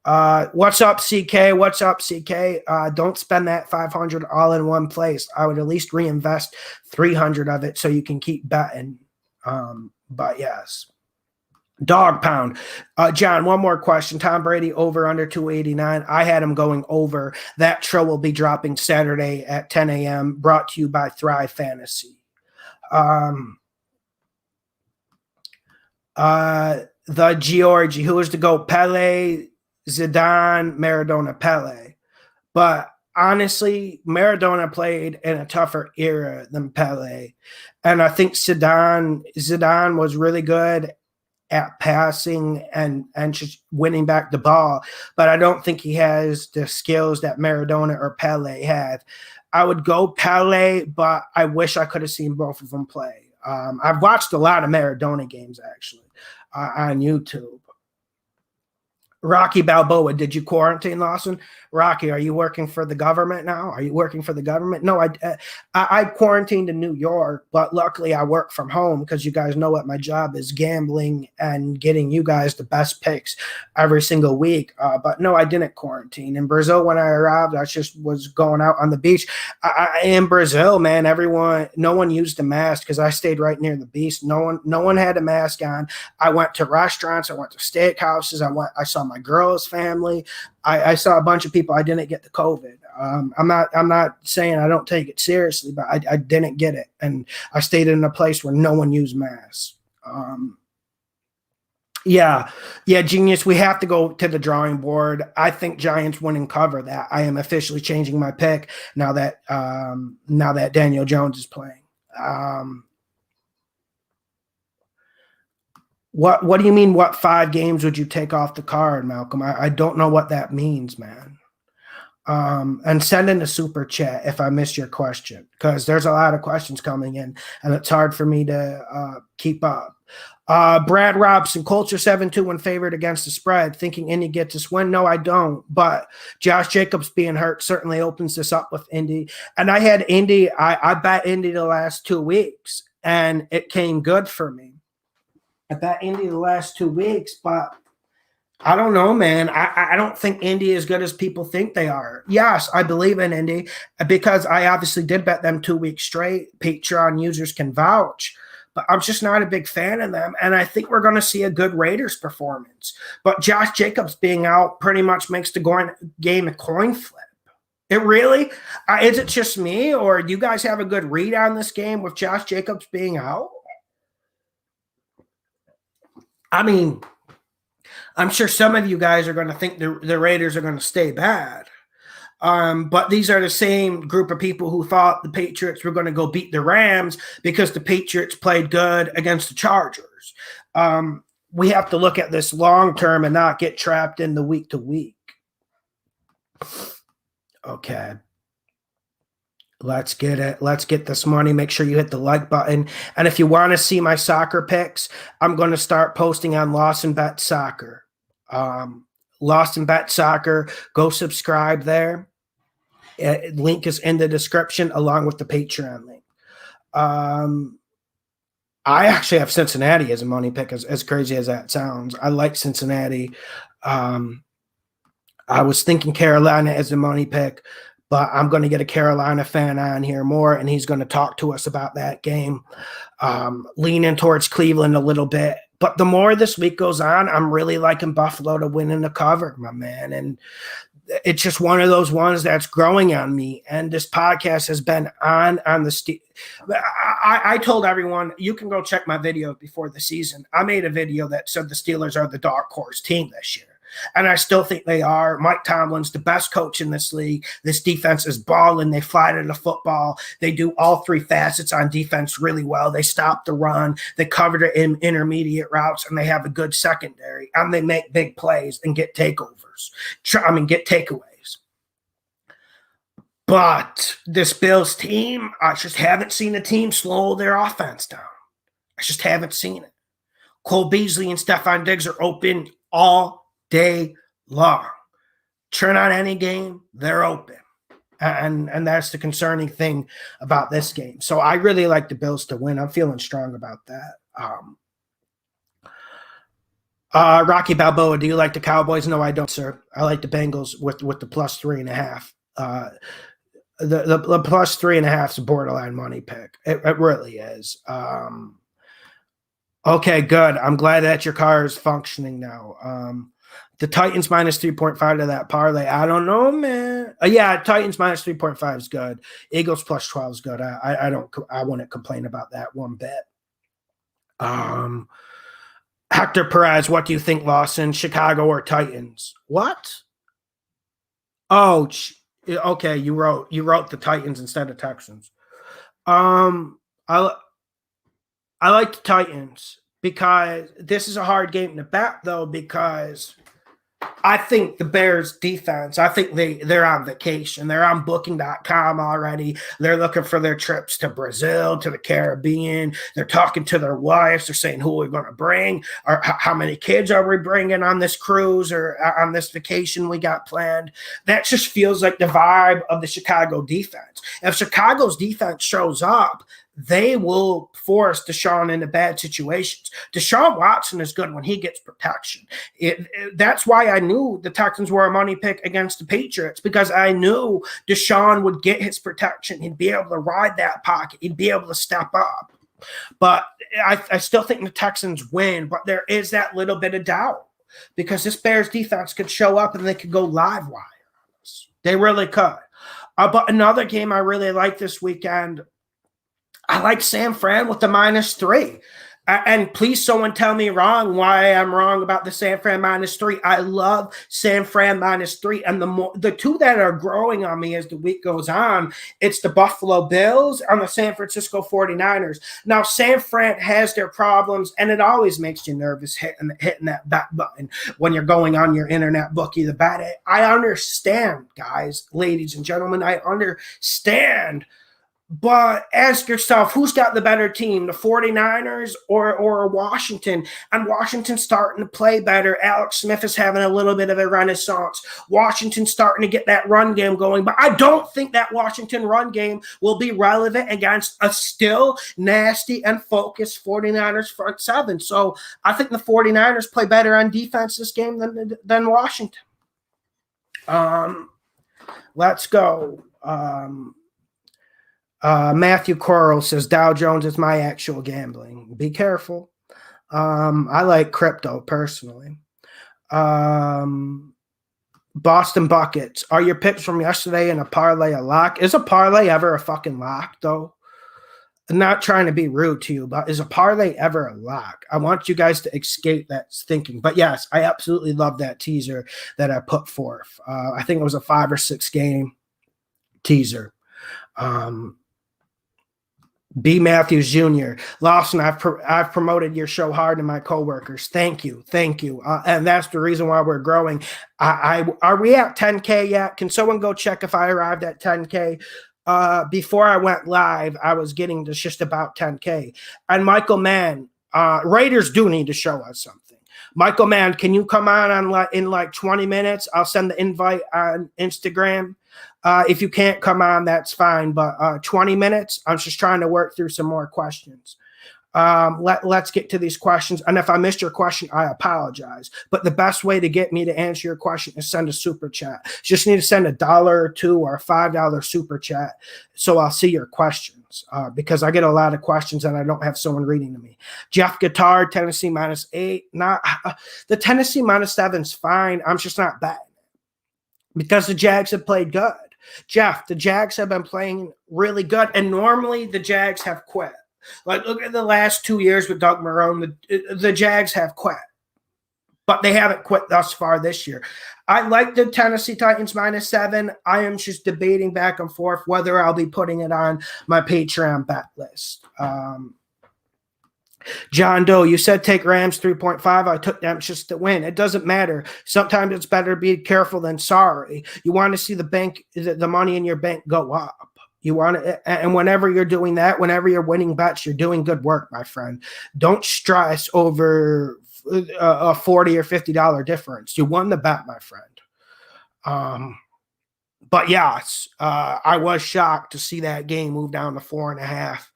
What's up, CK? What's up, CK? Don't spend that 500 all in one place. I would at least reinvest 300 of it so you can keep betting. But yes. Dog pound. John, one more question. Tom Brady over under 289. I had him going over. That show will be dropping Saturday at 10 a.m. Brought to you by Thrive Fantasy. The Georgie, who is to go? Pele, Zidane, Maradona, Pele. But honestly, Maradona played in a tougher era than Pele. And I think Zidane was really good at passing and just winning back the ball. But I don't think he has the skills that Maradona or Pele had. I would go Pele, but I wish I could have seen both of them play. I've watched a lot of Maradona games, actually, on YouTube. Rocky Balboa, did you quarantine, Lawson? Rocky, are you working for the government now? Are you working for the government? No, I quarantined in New York, but luckily I work from home because you guys know what my job is, gambling and getting you guys the best picks every single week. But no, I didn't quarantine. In Brazil, when I arrived, I just was going out on the beach. In Brazil, man, no one used a mask because I stayed right near the beach. No one had a mask on. I went to restaurants. I went to steakhouses. I saw my girl's family. I saw a bunch of people. I didn't get the COVID. I'm not saying I don't take it seriously, but I didn't get it, and I stayed in a place where no one used masks. Yeah, genius. We have to go to the drawing board. I think Giants win and cover that. I am officially changing my pick now that Daniel Jones is playing. What do you mean? What 5 games would you take off the card, Malcolm? I don't know what that means, man. And send in a super chat if I missed your question, because there's a lot of questions coming in and it's hard for me to keep up. Brad Robson, Colts are 7-2 when favored against the spread, thinking Indy gets this win. No, I don't. But Josh Jacobs being hurt certainly opens this up with Indy. And I had Indy. I bet Indy the last 2 weeks, and it came good for me. I bet Indy the last 2 weeks, but I don't know, man. I don't think Indy is as good as people think they are. Yes, I believe in Indy because I obviously did bet them 2 weeks straight. Patreon users can vouch, but I'm just not a big fan of them. And I think we're going to see a good Raiders performance. But Josh Jacobs being out pretty much makes the game a coin flip. It really? Is it just me, or do you guys have a good read on this game with Josh Jacobs being out? I mean, I'm sure some of you guys are going to think the Raiders are going to stay bad. But these are the same group of people who thought the Patriots were going to go beat the Rams because the Patriots played good against the Chargers. We have to look at this long term and not get trapped in the week to week. Okay. Let's get it. Let's get this money. Make sure you hit the like button. And if you want to see my soccer picks, I'm going to start posting on Lawson Bet Soccer. Lawson Bet Soccer. Go subscribe there. Link is in the description along with the Patreon link. I actually have Cincinnati as a money pick, as crazy as that sounds. I like Cincinnati. I was thinking Carolina as a money pick, but I'm going to get a Carolina fan on here more, and he's going to talk to us about that game, leaning towards Cleveland a little bit. But the more this week goes on, I'm really liking Buffalo to win in the cover, my man. And it's just one of those ones that's growing on me. And this podcast has been on the I told everyone, you can go check my video before the season. I made a video that said the Steelers are the dark horse team this year. And I still think they are. Mike Tomlin's the best coach in this league. This defense is balling. They fly to the football. They do all three facets on defense really well. They stop the run. They cover the intermediate routes, and they have a good secondary. And they make big plays and get takeovers. Get takeaways. But this Bills team, I just haven't seen a team slow their offense down. I just haven't seen it. Cole Beasley and Stephon Diggs are open all day long. Turn on any game, they're open. And that's the concerning thing about this game. So I really like the Bills to win. I'm feeling strong about that. Rocky Balboa, do you like the Cowboys? No, I don't, sir. I like the Bengals with the plus 3.5. The plus 3.5 is a borderline money pick. It really is. Okay, good. I'm glad that your car is functioning now. The Titans minus 3.5 to that parlay. I don't know, man. Yeah, Titans minus 3.5 is good. Eagles plus 12 is good. I wouldn't complain about that one bit. Hector Perez, what do you think, Lawson? Chicago or Titans? What? Oh, okay. You wrote the Titans instead of Texans. I like the Titans because this is a hard game to bet, though, because I think the Bears defense, I think they're on vacation. They're on booking.com already. They're looking for their trips to Brazil, to the Caribbean. They're talking to their wives. They're saying who we're going to bring, or how many kids are we bringing on this cruise or on this vacation we got planned. That just feels like the vibe of the Chicago defense. If Chicago's defense shows up, they will force Deshaun into bad situations. Deshaun Watson is good when he gets protection. That's why I knew the Texans were a money pick against the Patriots, because I knew Deshaun would get his protection. He'd be able to ride that pocket. He'd be able to step up. But I still think the Texans win, but there is that little bit of doubt because this Bears defense could show up and they could go live wire on us. They really could. But another game I really like this weekend, I like San Fran with the -3. And please, someone tell me wrong why I'm wrong about the San Fran -3. I love San Fran -3. And the two that are growing on me as the week goes on, it's the Buffalo Bills and the San Francisco 49ers. Now, San Fran has their problems, and it always makes you nervous hitting that bet button when you're going on your internet bookie to bet it. I understand, guys, ladies and gentlemen, I understand. But ask yourself, who's got the better team, the 49ers or Washington? And Washington's starting to play better. Alex Smith is having a little bit of a renaissance. Washington's starting to get that run game going. But I don't think that Washington run game will be relevant against a still nasty and focused 49ers front seven. So I think the 49ers play better on defense this game than Washington. Let's go. Matthew Coral says Dow Jones is my actual gambling. Be careful. I like crypto personally. Boston Buckets. Are your picks from yesterday in a parlay a lock? Is a parlay ever a fucking lock, though? I'm not trying to be rude to you, but is a parlay ever a lock? I want you guys to escape that thinking. But yes, I absolutely love that teaser that I put forth. I think it was a 5 or 6 game teaser. B. Matthews Jr. Lawson, I've promoted your show hard to my coworkers. Thank you. And that's the reason why we're growing. Are we at 10K yet? Can someone go check if I arrived at 10K? Before I went live, I was getting to just about 10K. And Michael Mann, Raiders do need to show us something. Michael Mann, can you come on in like 20 minutes? I'll send the invite on Instagram. If you can't come on, that's fine. But 20 minutes, I'm just trying to work through some more questions. Let's get to these questions. And if I missed your question, I apologize. But the best way to get me to answer your question is send a super chat. You just need to send $1 or $2 or $5 super chat, so I'll see your questions, because I get a lot of questions and I don't have someone reading to me. Jeff Guitar, Tennessee -8. Not the Tennessee -7's fine. I'm just not betting because the Jags have played good. Jeff, the Jags have been playing really good, and normally the Jags have quit. Like, look at the last 2 years with Doug Marrone. The Jags have quit, but they haven't quit thus far this year. I like the Tennessee Titans -7. I am just debating back and forth whether I'll be putting it on my Patreon bet list. John Doe, you said take Rams 3.5. I took them just to win. It doesn't matter. Sometimes it's better to be careful than sorry. You want to see the money in your bank go up. You want to, and whenever you're doing that, whenever you're winning bets, you're doing good work, my friend. Don't stress over a $40 or $50 difference. You won the bet, my friend. But yes, I was shocked to see that game move down to 4.5,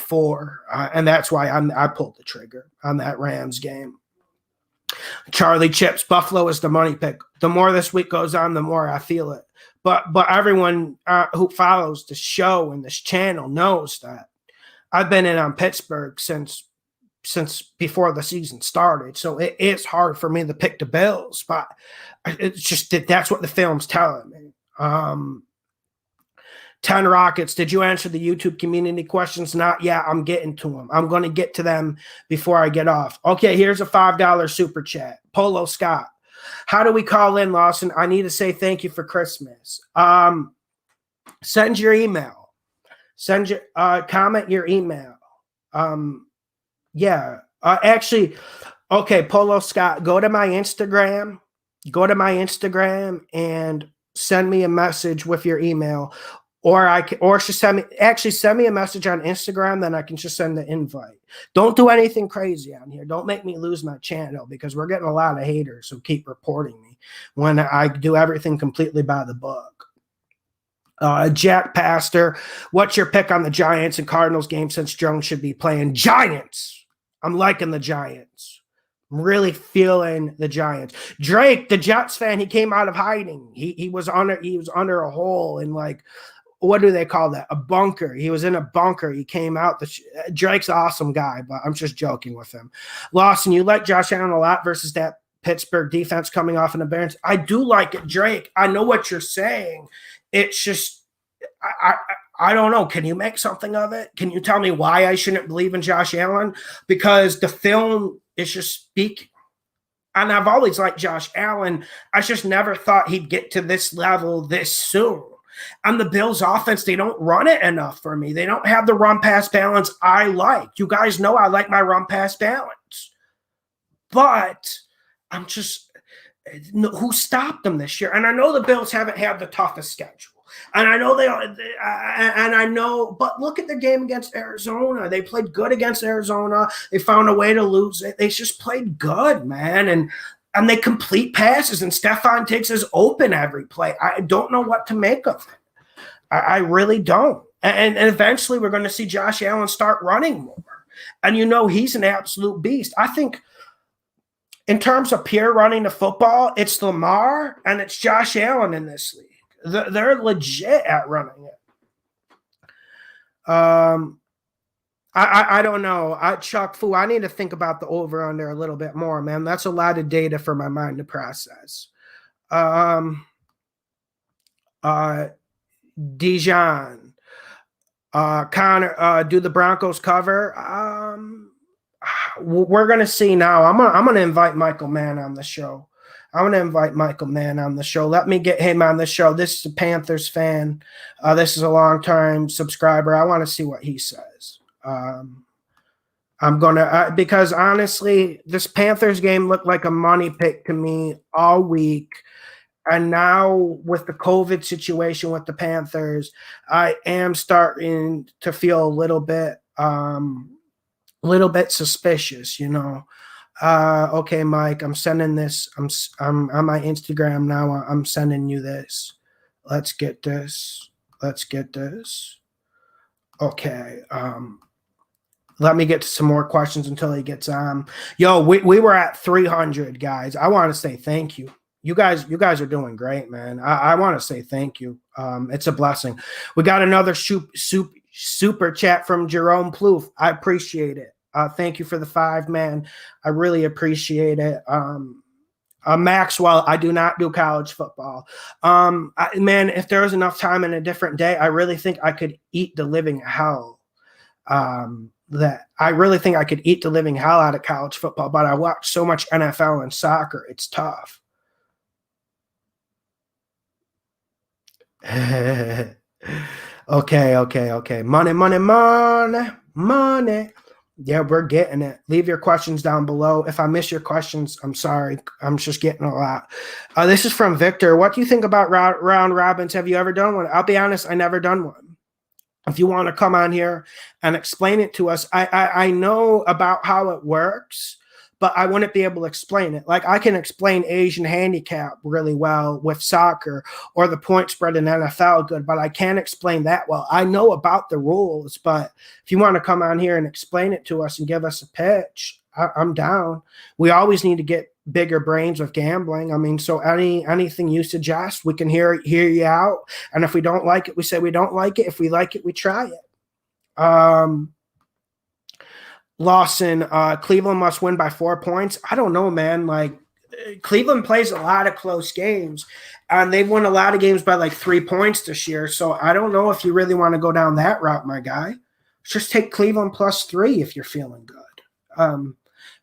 4, and that's why I pulled the trigger on that Rams game. Charlie Chips, Buffalo is the money pick. The more this week goes on, the more I feel it. But everyone who follows the show and this channel knows that I've been in on Pittsburgh since before the season started. So it is hard for me to pick the Bills, but it's just that's what the film's telling me. 10 Rockets, did you answer the YouTube community questions? Not yet. I'm getting to them. I'm going to get to them before I get off. Okay, here's a $5 super chat. Polo Scott. How do we call in, Lawson? I need to say thank you for Christmas. Send your email. Send your comment your email. Actually, okay, Polo Scott, go to my Instagram. Go to my Instagram and send me a message with your email. Or just send me a message on Instagram, then I can just send the invite. Don't do anything crazy on here. Don't make me lose my channel, because we're getting a lot of haters who keep reporting me when I do everything completely by the book. Jack Pastor, what's your pick on the Giants and Cardinals game since Jones should be playing? Giants. I'm liking the Giants. I'm really feeling the Giants. Drake, the Jets fan, he came out of hiding. He was under a hole in, like, what do they call that? A bunker. He was in a bunker. He came out. Drake's an awesome guy, but I'm just joking with him. Lawson, you like Josh Allen a lot versus that Pittsburgh defense coming off an embarrassment. I do like it, Drake. I know what you're saying. It's just, I don't know. Can you make something of it? Can you tell me why I shouldn't believe in Josh Allen? Because the film is just speaking. And I've always liked Josh Allen. I just never thought he'd get to this level this soon. And the Bills offense, they don't run it enough for me. They don't have the run-pass balance I like. You guys know I like my run-pass balance. But I'm just – who stopped them this year? And I know the Bills haven't had the toughest schedule. And I know but look at the game against Arizona. They played good against Arizona. They found a way to lose it. They just played good, man. And they complete passes, and Stephon Diggs is open every play. I don't know what to make of it. I really don't. And eventually we're going to see Josh Allen start running more. And he's an absolute beast. I think in terms of pure running the football, it's Lamar and it's Josh Allen in this league. They're legit at running it. I don't know. Chuck Fu, I need to think about the over-under a little bit more, man. That's a lot of data for my mind to process. Dijon. Connor, do the Broncos cover? We're going to see now. I'm gonna invite Michael Mann on the show. Let me get him on the show. This is a Panthers fan. This is a long-time subscriber. I want to see what he says. I'm going to because honestly, this Panthers game looked like a money pick to me all week. And now with the COVID situation with the Panthers, I am starting to feel a little bit suspicious, Okay, Mike, I'm sending this. I'm on my Instagram now. I'm sending you this. Let's get this. Okay. Let me get to some more questions until he gets on. Yo, we were at 300, guys. I want to say thank you. You guys are doing great, man. I want to say thank you. It's a blessing. We got another super chat from Jerome Plouffe. I appreciate it. Thank you for the 5, man. I really appreciate it. Maxwell, I do not do college football. Man, if there was enough time in a different day, I really think I could eat the living hell. That I really think I could eat the living hell out of college football, but I watch so much NFL and soccer. It's tough. Okay. Money. Yeah, we're getting it. Leave your questions down below. If I miss your questions, I'm sorry. I'm just getting a lot. This is from Victor. What do you think about round robins? Have you ever done one? I'll be honest, I never done one. If you want to come on here and explain it to us, I know about how it works, but I wouldn't be able to explain it. Like I can explain Asian handicap really well with soccer or the point spread in NFL good, but I can't explain that well. I know about the rules, but if you want to come on here and explain it to us and give us a pitch, I'm down. We always need to get bigger brains with gambling. I mean, so anything you suggest, we can hear you out. And if we don't like it, we say we don't like it. If we like it, we try it. Lawson, Cleveland must win by 4 points. I don't know, man. Like Cleveland plays a lot of close games, and they've won a lot of games by like 3 points this year. So I don't know if you really want to go down that route, my guy. Just take Cleveland +3 if you're feeling good.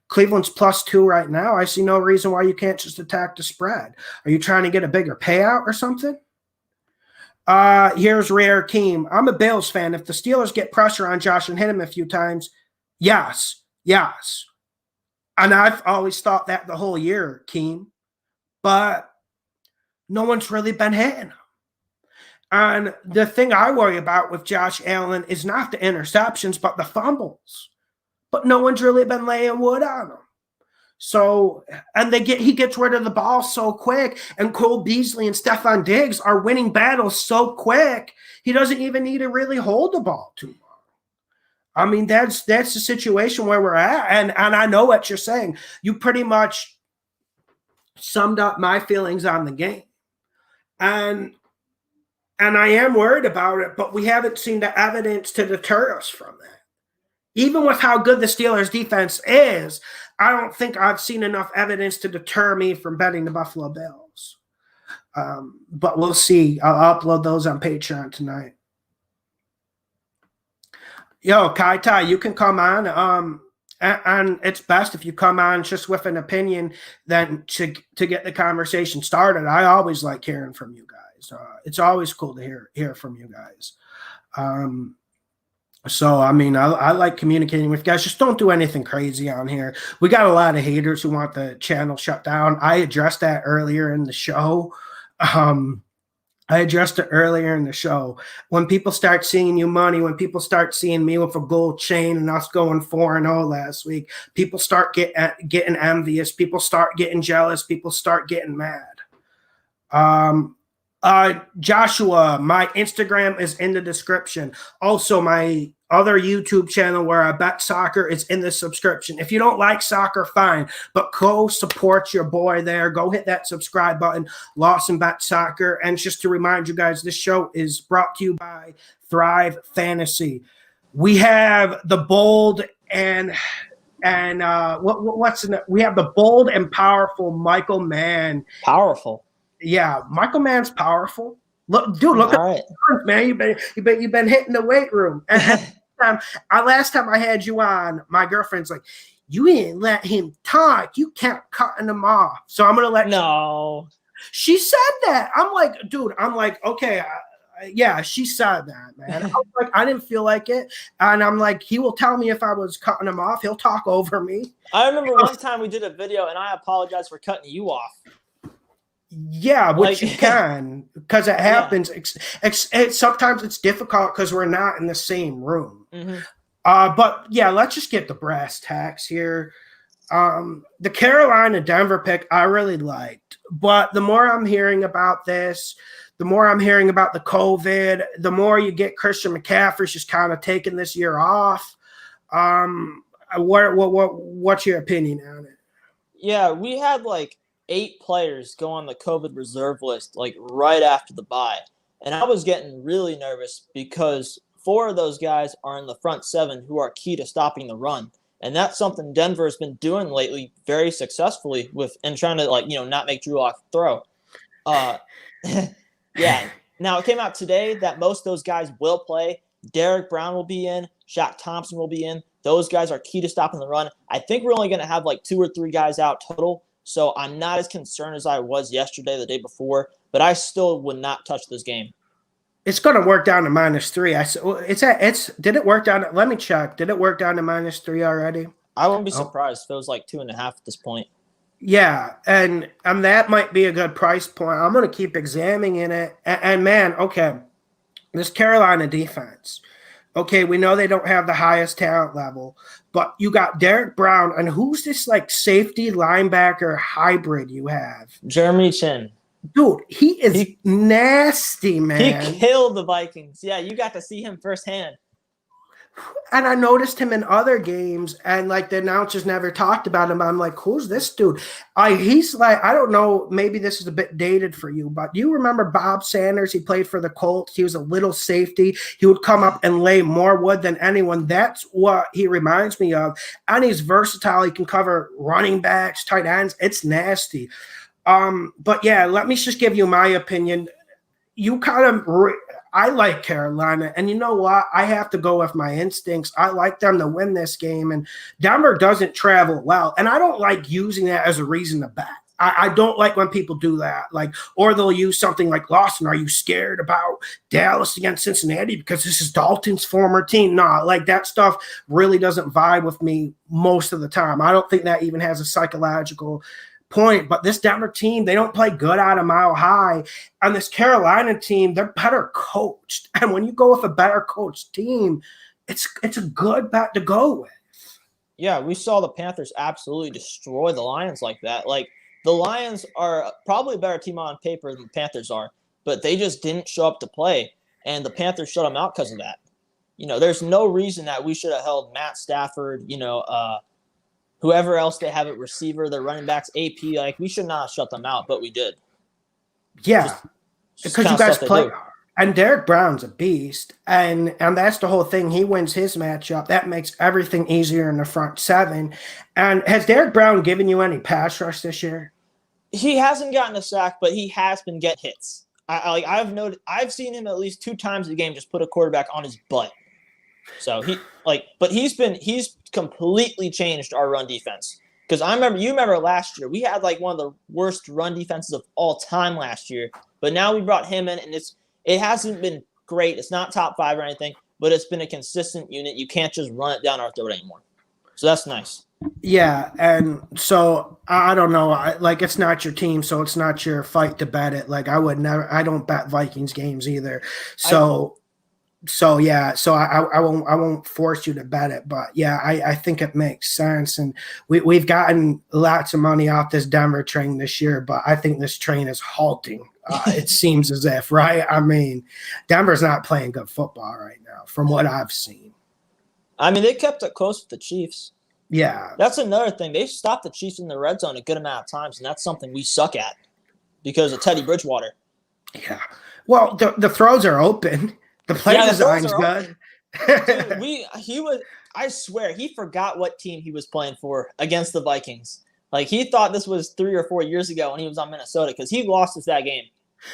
Cleveland's +2 right now. I see no reason why you can't just attack the spread. Are you trying to get a bigger payout or something? Here's Rare Keem. I'm a Bills fan. If the Steelers get pressure on Josh and hit him a few times, yes. And I've always thought that the whole year, Keem. But no one's really been hitting him. And the thing I worry about with Josh Allen is not the interceptions, but the fumbles. But no one's really been laying wood on him. So, and he gets rid of the ball so quick, and Cole Beasley and Stephon Diggs are winning battles so quick, he doesn't even need to really hold the ball too long. I mean, that's the situation where we're at, and I know what you're saying. You pretty much summed up my feelings on the game. And I am worried about it, but we haven't seen the evidence to deter us from that. Even with how good the Steelers defense is, I don't think I've seen enough evidence to deter me from betting the Buffalo Bills. But we'll see. I'll upload those on Patreon tonight. Yo, Kai Tai, you can come on. And it's best if you come on just with an opinion than to get the conversation started. I always like hearing from you guys. It's always cool to hear from you guys. So, I mean, I like communicating with you guys. Just don't do anything crazy on here. We got a lot of haters who want the channel shut down. I addressed that earlier in the show. When people start seeing you money, when people start seeing me with a gold chain and us going 4-0 last week, people start getting envious. People start getting jealous. People start getting mad. Joshua, my Instagram is in the description. Also, my other YouTube channel where I bet soccer is in the subscription. If you don't like soccer, fine, but go support your boy there. Go hit that subscribe button, Lawson Bet Soccer. And just to remind you guys, this show is brought to you by Thrive Fantasy. We have the bold and we have the bold and powerful Michael Mann. Powerful. Yeah, Michael Mann's powerful. Look at right. Man. You've been hitting the weight room. And last time I had you on, my girlfriend's like, you didn't let him talk. You kept cutting him off. So I'm gonna let no. She said that. I'm like, dude. I'm like, okay, yeah. She said that, man. I was like, I didn't feel like it, and I'm like, he will tell me if I was cutting him off. He'll talk over me. I remember one time we did a video, and I apologized for cutting you off. Yeah, which you can, because it happens. Yeah. Sometimes it's difficult because we're not in the same room. Mm-hmm. But yeah, let's just get the brass tacks here. The Carolina-Denver pick I really liked, but the more I'm hearing about this, the more I'm hearing about the COVID, the more you get Christian McCaffrey's just kind of taking this year off. What's your opinion on it? Yeah, we had like 8 players go on the COVID reserve list like right after the bye. And I was getting really nervous because 4 of those guys are in the front 7 who are key to stopping the run. And that's something Denver has been doing lately very successfully with and trying to not make Drew Lock throw. Uh yeah. Now it came out today that most of those guys will play. Derek Brown will be in, Shaq Thompson will be in. Those guys are key to stopping the run. I think we're only going to have like 2 or 3 guys out total. So I'm not as concerned as I was yesterday, the day before, but I still would not touch this game. It's going to work down to -3. Did it work down? Let me check. Did it work down to -3 already? I wouldn't be surprised if it was like 2.5 at this point. Yeah, and that might be a good price point. I'm going to keep examining it. And man, okay, this Carolina defense. Okay, we know they don't have the highest talent level, but you got Derek Brown, and who's this like safety linebacker hybrid you have? Jeremy Chin. Dude, he is nasty, man. He killed the Vikings. Yeah, you got to see him firsthand. And I noticed him in other games, and like the announcers never talked about him. I'm like, who's this dude? He's like, I don't know, maybe this is a bit dated for you, but you remember Bob Sanders? He played for the Colts. He was a little safety. He would come up and lay more wood than anyone. That's what he reminds me of. And he's versatile. He can cover running backs, tight ends. It's nasty. But yeah, let me just give you my opinion. I like Carolina, and you know what? I have to go with my instincts. I like them to win this game, and Denver doesn't travel well, and I don't like using that as a reason to bet. I don't like when people do that, or they'll use something like Lawson. Are you scared about Dallas against Cincinnati because this is Dalton's former team? No, like that stuff really doesn't vibe with me most of the time. I don't think that even has a psychological point, but this Denver team, they don't play good out of Mile High, and this Carolina team, they're better coached, and when you go with a better coached team, it's a good bet to go with. Yeah, we saw the Panthers absolutely destroy the Lions like that. Like, the Lions are probably a better team on paper than the Panthers are, but they just didn't show up to play, and the Panthers shut them out because of that. There's no reason that we should have held Matt Stafford, whoever else they have at receiver, their running backs, AP, like we should not shut them out, but we did. Yeah, because you guys play, and Derek Brown's a beast, and that's the whole thing. He wins his matchup. That makes everything easier in the front 7. And has Derek Brown given you any pass rush this year? He hasn't gotten a sack, but he has been getting hits. I've seen him at least 2 times a game just put a quarterback on his butt. So but he's completely changed our run defense. Because you remember last year, we had like one of the worst run defenses of all time last year. But now we brought him in, and it hasn't been great. It's not top 5 or anything, but it's been a consistent unit. You can't just run it down our throat anymore. So that's nice. Yeah, and so I don't know. It's not your team, so it's not your fight to bet it. Like I don't bet Vikings games either. I won't force you to bet it, but yeah, I think it makes sense, and we've gotten lots of money off this Denver train this year, but I think this train is halting. It seems as if, right? I mean, Denver's not playing good football right now, from what I've seen. I mean, they kept it close with the Chiefs. Yeah, that's another thing. They stopped the Chiefs in the red zone a good amount of times, and that's something we suck at because of Teddy Bridgewater. Yeah, well, the throws are open. The play design's good. Dude, I swear, he forgot what team he was playing for against the Vikings. Like, he thought this was 3 or 4 years ago when he was on Minnesota because he lost us that game.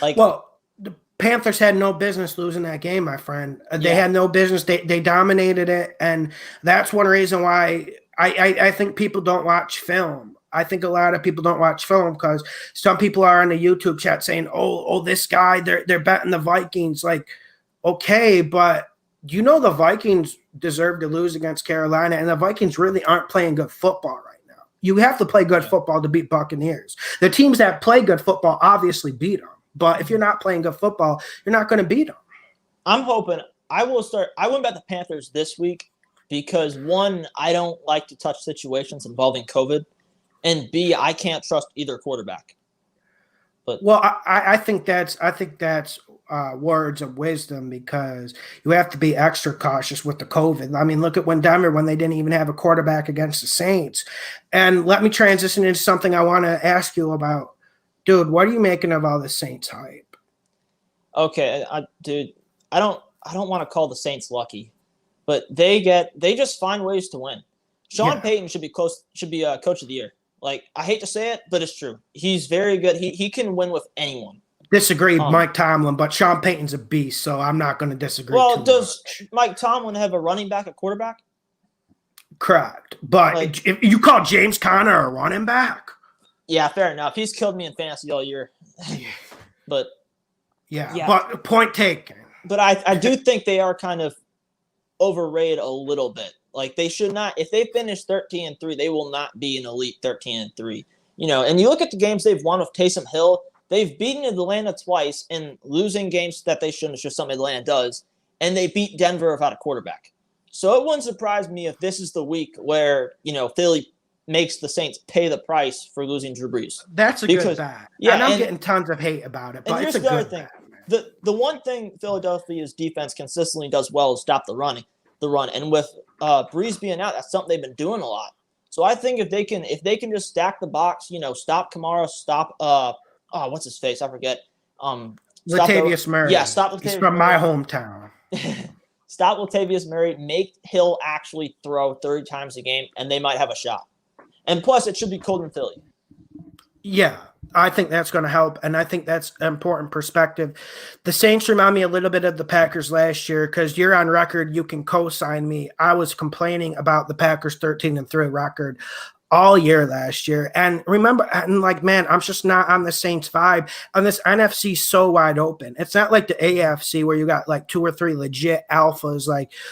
The Panthers had no business losing that game, my friend. They had no business. They dominated it, and that's one reason why I think people don't watch film. I think a lot of people don't watch film because some people are in the YouTube chat saying, "Oh, this guy, they're betting the Vikings." Like, okay, but the Vikings deserve to lose against Carolina, and the Vikings really aren't playing good football right now. You have to play good football to beat Buccaneers. The teams that play good football obviously beat them, but if you're not playing good football, you're not going to beat them. I'm hoping I wouldn't bet the Panthers this week because, one, I don't like to touch situations involving COVID, and B, I can't trust either quarterback. But I think that's words of wisdom because you have to be extra cautious with the COVID. I mean, look at when they didn't even have a quarterback against the Saints. And let me transition into something I want to ask you about. Dude, what are you making of all the Saints hype? Okay, dude, I don't want to call the Saints lucky, but they just find ways to win. Sean Payton should be coach of the year. Like, I hate to say it, but it's true. He's very good. He can win with anyone. Disagree, Mike Tomlin, but Sean Payton's a beast, so I'm not going to disagree. Well, does Mike Tomlin have a running back, a quarterback? Correct, but if you call James Conner a running back, yeah, fair enough. He's killed me in fantasy all year, but but point taken. But I do think they are kind of overrated a little bit. Like, they should not. If they finish 13-3, they will not be an elite 13-3. And you look at the games they've won with Taysom Hill. They've beaten Atlanta twice and losing games that they shouldn't. It's just something Atlanta does. And they beat Denver without a quarterback. So it wouldn't surprise me if this is the week where, Philly makes the Saints pay the price for losing Drew Brees. That's a good bet. Yeah, and I'm getting tons of hate about it, but it's a good bet. The one thing Philadelphia's defense consistently does well is stop the run. And with Brees being out, that's something they've been doing a lot. So I think if they can just stack the box, stop Kamara, stop what's his face? I forget. Latavius Murray. Yeah, stop Latavius He's from Murray. my hometown. Stop Latavius Murray. Make Hill actually throw 30 times a game, and they might have a shot. And plus, it should be cold in Philly. Yeah, I think that's going to help, and I think that's an important perspective. The Saints remind me a little bit of the Packers last year because you're on record. You can co-sign me. I was complaining about the Packers 13-3 record all year last year. And remember, and man, I'm just not on the Saints vibe. And this NFC so wide open. It's not like the AFC where you got 2 or 3 legit alphas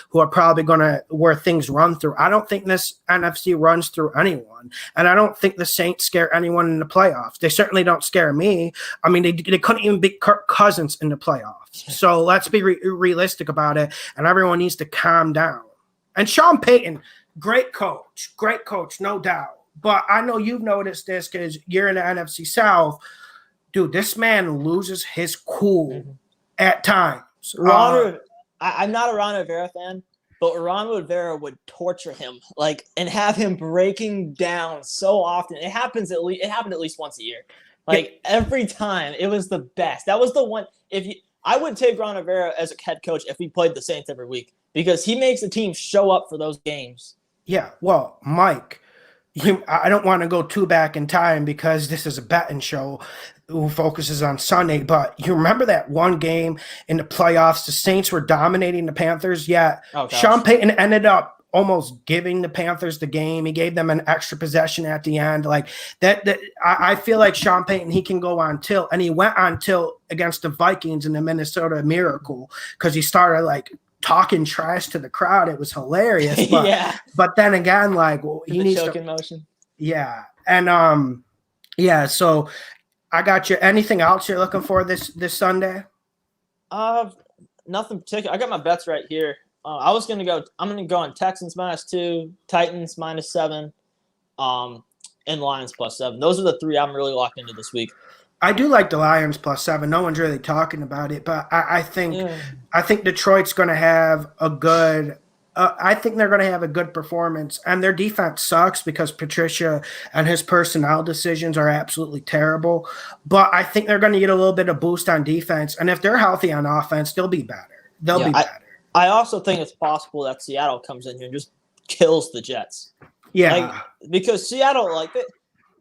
who are probably where things run through. I don't think this NFC runs through anyone. And I don't think the Saints scare anyone in the playoffs. They certainly don't scare me. I mean, they couldn't even beat Kirk Cousins in the playoffs. So let's be realistic about it. And everyone needs to calm down. And Sean Payton, great coach, no doubt. But I know you've noticed this because you're in the NFC South. Dude, this man loses his cool at times. I'm not a Ron Rivera fan, but Ron Rivera would torture him and have him breaking down so often. It happened at least once a year. Every time, it was the best. That was the one. I would take Ron Rivera as a head coach if we played the Saints every week because he makes the team show up for those games. Yeah, well, Mike, I don't want to go too back in time because this is a betting show who focuses on Sunday, but you remember that one game in the playoffs, the Saints were dominating the Panthers, yet Sean Payton ended up almost giving the Panthers the game. He gave them an extra possession at the end. I feel like Sean Payton, he can go on tilt, and he went on tilt against the Vikings in the Minnesota Miracle because he started talking trash to the crowd. It was hilarious. But, but then again, he needs choking motion. Yeah. And so I got you. Anything else you're looking for this Sunday? Nothing particular. I got my bets right here. I'm going to go on Texans -2, Titans -7, and Lions +7. Those are the 3 I'm really locked into this week. I do like the Lions +7. No one's really talking about it, but I think Detroit's going to have a good. I think they're going to have a good performance, and their defense sucks because Patricia and his personnel decisions are absolutely terrible. But I think they're going to get a little bit of boost on defense, and if they're healthy on offense, they'll be better. They'll be better. I also think it's possible that Seattle comes in here and just kills the Jets. Yeah, because Seattle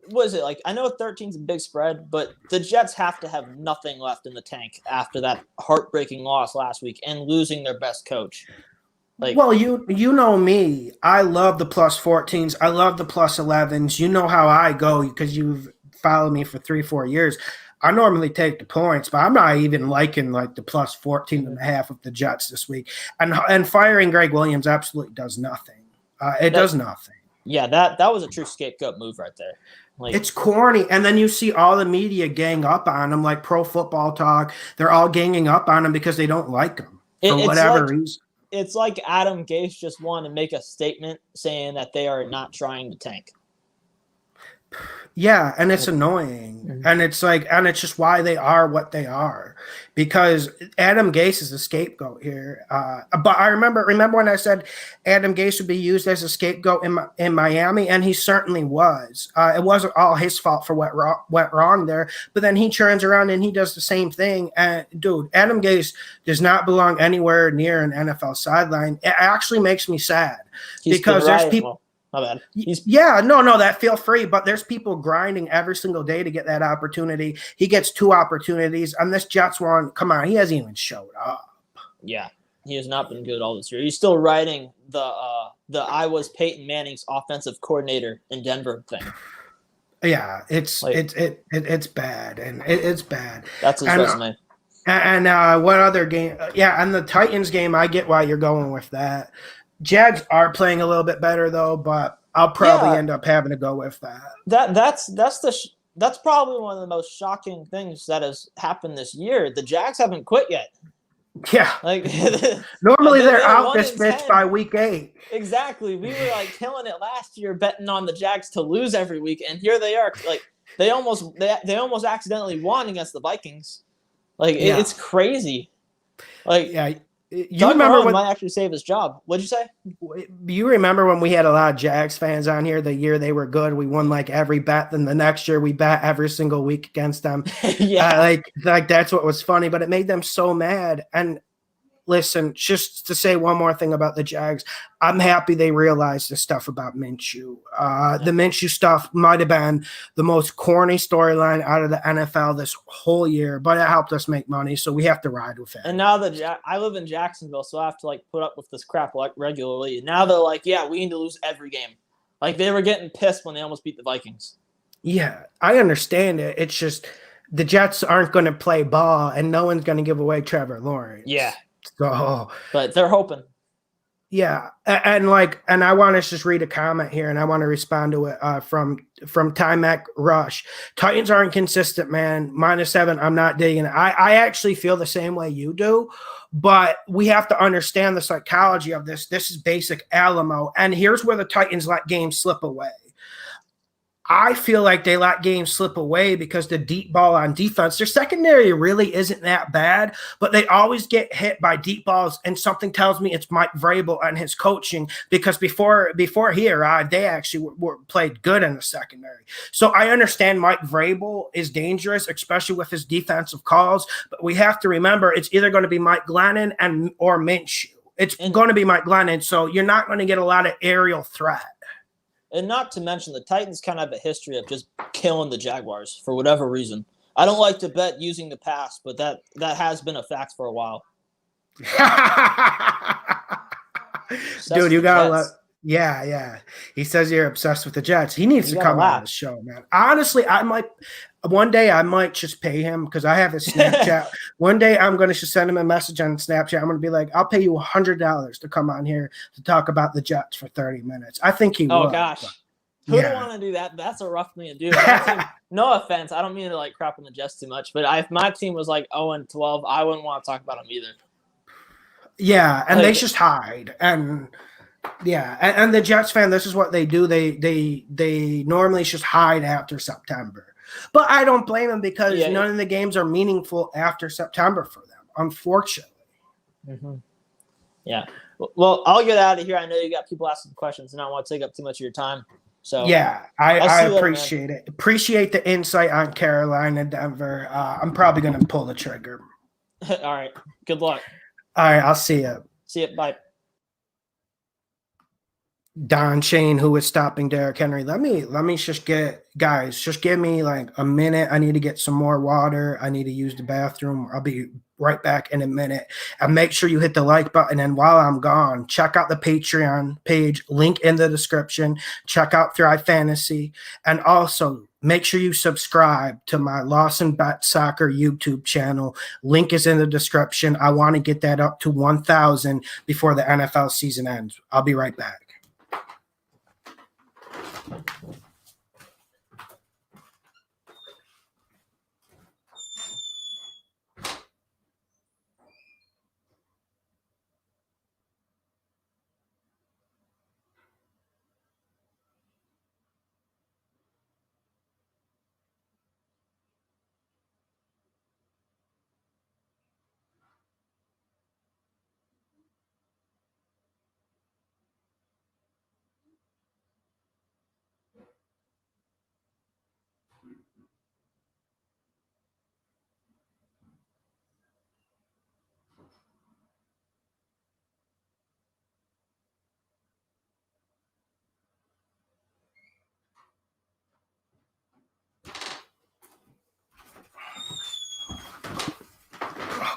what is it I know 13's a big spread, but the Jets have to have nothing left in the tank after that heartbreaking loss last week and losing their best coach. Well, you know me. I love the +14s. I love the +11s. You know how I go because you've followed me for 3-4 years. I normally take the points, but I'm not even liking the +14.5 of the Jets this week. And firing Greg Williams absolutely does nothing. It does nothing. Yeah, that was a true scapegoat move right there. It's corny. And then you see all the media gang up on him, like Pro Football Talk. They're all ganging up on him because they don't like him for whatever reason. It's like Adam Gase just wanted to make a statement saying that they are not trying to tank. Yeah, and it's annoying. Mhm. And it's like, and it's just why they are what they are. Because Adam Gase is a scapegoat here. But I remember when I said Adam Gase would be used as a scapegoat in Miami, and he certainly was. It wasn't all his fault for what went wrong there. But then he turns around and he does the same thing. And dude, Adam Gase does not belong anywhere near an NFL sideline. It actually makes me sad He's been because there's right. people. Well, my bad. Yeah, no, that feel free, but there's people grinding every single day to get that opportunity. He gets 2 opportunities, and this Jets one, come on, he hasn't even showed up. Yeah, he has not been good all this year. He's still riding the I was Peyton Manning's offensive coordinator in Denver thing. Yeah, it's Like, it's bad, and it's bad. that's his And resume. what other game? Yeah, and the Titans game, I get why you're going with that. Jags are playing a little bit better though, but I'll probably Yeah, end up having to go with that. that's probably one of the most shocking things that has happened this year. The Jags haven't quit yet. Yeah, Like normally they're they're out 1 this in bitch 10. by week 8. Exactly. We were like killing it last year, betting on the Jags to lose every week, and here they are. Like they almost accidentally won against the Vikings. Like Yeah. it's crazy. Like Yeah, you Doug remember Marrone when might actually save his job. What'd you say? you remember when we had a lot of Jags fans on here the year they were good? We won like every bet. Then the next year we bet every single week against them. Yeah. Like that's what was funny, but it made them so mad. And listen, just to say one more thing about the Jags, I'm happy they realized the stuff about Minshew. The Minshew stuff might have been the most corny storyline out of the NFL this whole year, but it helped us make money, so we have to ride with it. And now I live in Jacksonville, so I have to like put up with this crap like regularly. Now they're like, yeah, we need to lose every game. Like they were getting pissed when they almost beat the Vikings. Yeah, I understand it. It's just the Jets aren't going to play ball, and no one's going to give away Trevor Lawrence. Yeah. So, but they're hoping. Yeah, and I want to just read a comment here, and I want to respond to it from Timac Rush. Titans aren't consistent, man. -7. I'm not digging it. I actually feel the same way you do, but we have to understand the psychology of this. This is basic Alamo, and here's where the Titans let games slip away. I feel like they let games slip away because the deep ball on defense, their secondary really isn't that bad, but they always get hit by deep balls. And something tells me it's Mike Vrabel and his coaching, because before he arrived, they actually were played good in the secondary. So I understand Mike Vrabel is dangerous, especially with his defensive calls. But we have to remember it's either going to be Mike Glennon or Minshew. It's going to be Mike Glennon. So you're not going to get a lot of aerial threat. And not to mention, the Titans kind of have a history of just killing the Jaguars for whatever reason. I don't like to bet using the past, but that has been a fact for a while. Dude, you gotta love. Yeah. He says you're obsessed with the Jets. He needs to come on the show, man. Honestly, one day I might just pay him because I have his Snapchat. One day I'm going to just send him a message on Snapchat. I'm going to be like, I'll pay you $100 to come on here to talk about the Jets for 30 minutes. I think he will. Oh, gosh. Who would want to do that? That's a rough thing to do. No offense. I don't mean to like crap on the Jets too much, but if my team was like 0-12, I wouldn't want to talk about them either. Yeah, and they just hide. And yeah, and the Jets fan, this is what they do. They normally just hide after September. But I don't blame them because none of the games are meaningful after September for them, unfortunately. Mm-hmm. Yeah. Well, I'll get out of here. I know you got people asking questions, and I don't want to take up too much of your time. So yeah, I appreciate it. Appreciate the insight on Carolina, Denver. I'm probably going to pull the trigger. All right. Good luck. All right, I'll see you. See you. Bye. Don Shane, who is stopping Derrick Henry. Let me just give me like a minute. I need to get some more water. I need to use the bathroom. I'll be right back in a minute. And make sure you hit the like button. And while I'm gone, check out the Patreon page, link in the description. Check out Thrive Fantasy. And also make sure you subscribe to my Lawson Bet Soccer YouTube channel. Link is in the description. I want to get that up to 1,000 before the NFL season ends. I'll be right back.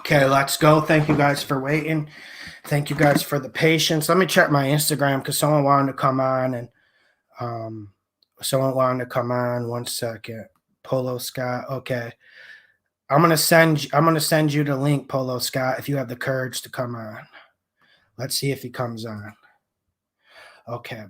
Okay, let's go. Thank you guys for waiting. Thank you guys for the patience. Let me check my Instagram because someone wanted to come on and um someone wanted to come on. 1 second. Polo Scott. Okay. I'm gonna send you the link, Polo Scott, if you have the courage to come on. Let's see if he comes on. Okay.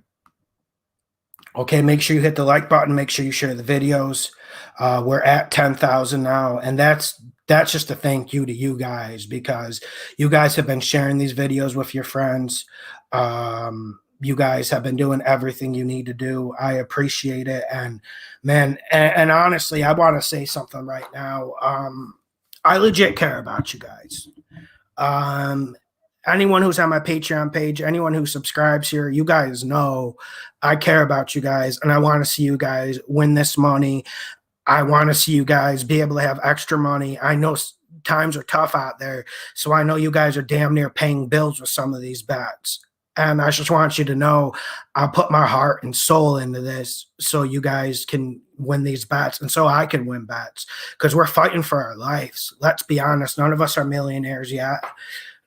Okay, make sure you hit the like button. Make sure you share the videos. We're at 10,000 now, and that's just a thank you to you guys because you guys have been sharing these videos with your friends. You guys have been doing everything you need to do. I appreciate it, and man, and honestly, I want to say something right now. I legit care about you guys. Um, Anyone who's on my Patreon page, anyone who subscribes here, you guys know I care about you guys and I want to see you guys win this money. I want to see you guys be able to have extra money. I know times are tough out there, so I know you guys are damn near paying bills with some of these bets. And I just want you to know I'll put my heart and soul into this so you guys can win these bets and so I can win bets because we're fighting for our lives. Let's be honest. None of us are millionaires yet.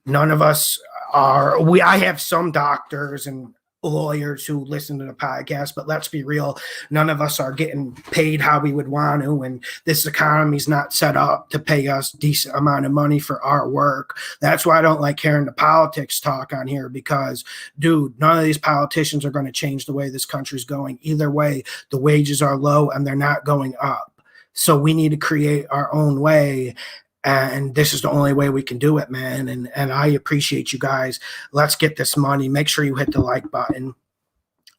None of us are. I have some doctors and lawyers who listen to the podcast, but let's be real. None of us are getting paid how we would want to. And this economy's not set up to pay us decent amount of money for our work. That's why I don't like hearing the politics talk on here because, dude, none of these politicians are going to change the way this country's going. Either way, the wages are low and they're not going up. So we need to create our own way. And this is the only way we can do it, man. And I appreciate you guys. Let's get this money. Make sure you hit the like button.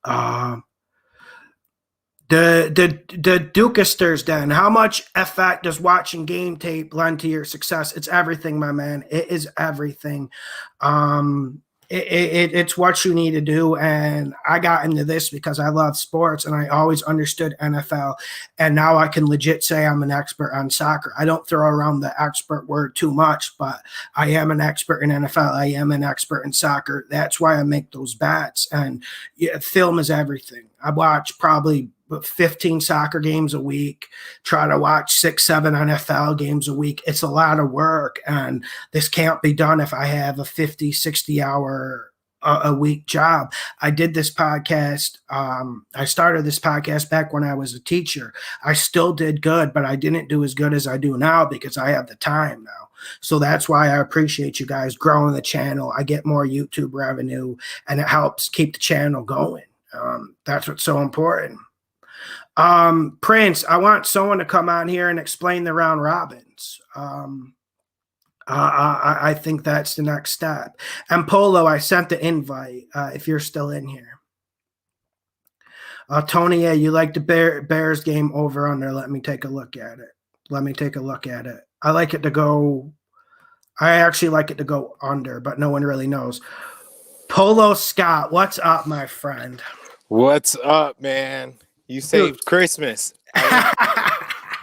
The Dukesters then. How much effect does watching game tape lend to your success? It's everything, my man. It is everything. It's what you need to do. And I got into this because I love sports and I always understood NFL. And now I can legit say I'm an expert on soccer. I don't throw around the expert word too much, but I am an expert in NFL. I am an expert in soccer. That's why I make those bets. And yeah, film is everything. I watch probably 15 soccer games a week, try to watch 6-7 NFL games a week. It's a lot of work, and this can't be done if I have a 50-60 hour a week job. I did this podcast. I started this podcast back when I was a teacher. I still did good, but I didn't do as good as I do now because I have the time now. So that's why I appreciate you guys growing the channel. I get more YouTube revenue, and it helps keep the channel going. That's what's so important. Prince, I want someone to come on here and explain the round robins. I think that's the next step. And Polo, I sent the invite if you're still in here. Tony, you like the Bears game over under? Let me take a look at it. I like it to go. I actually like it to go under, but no one really knows. Polo Scott, what's up, my friend? What's up, man? You saved Christmas.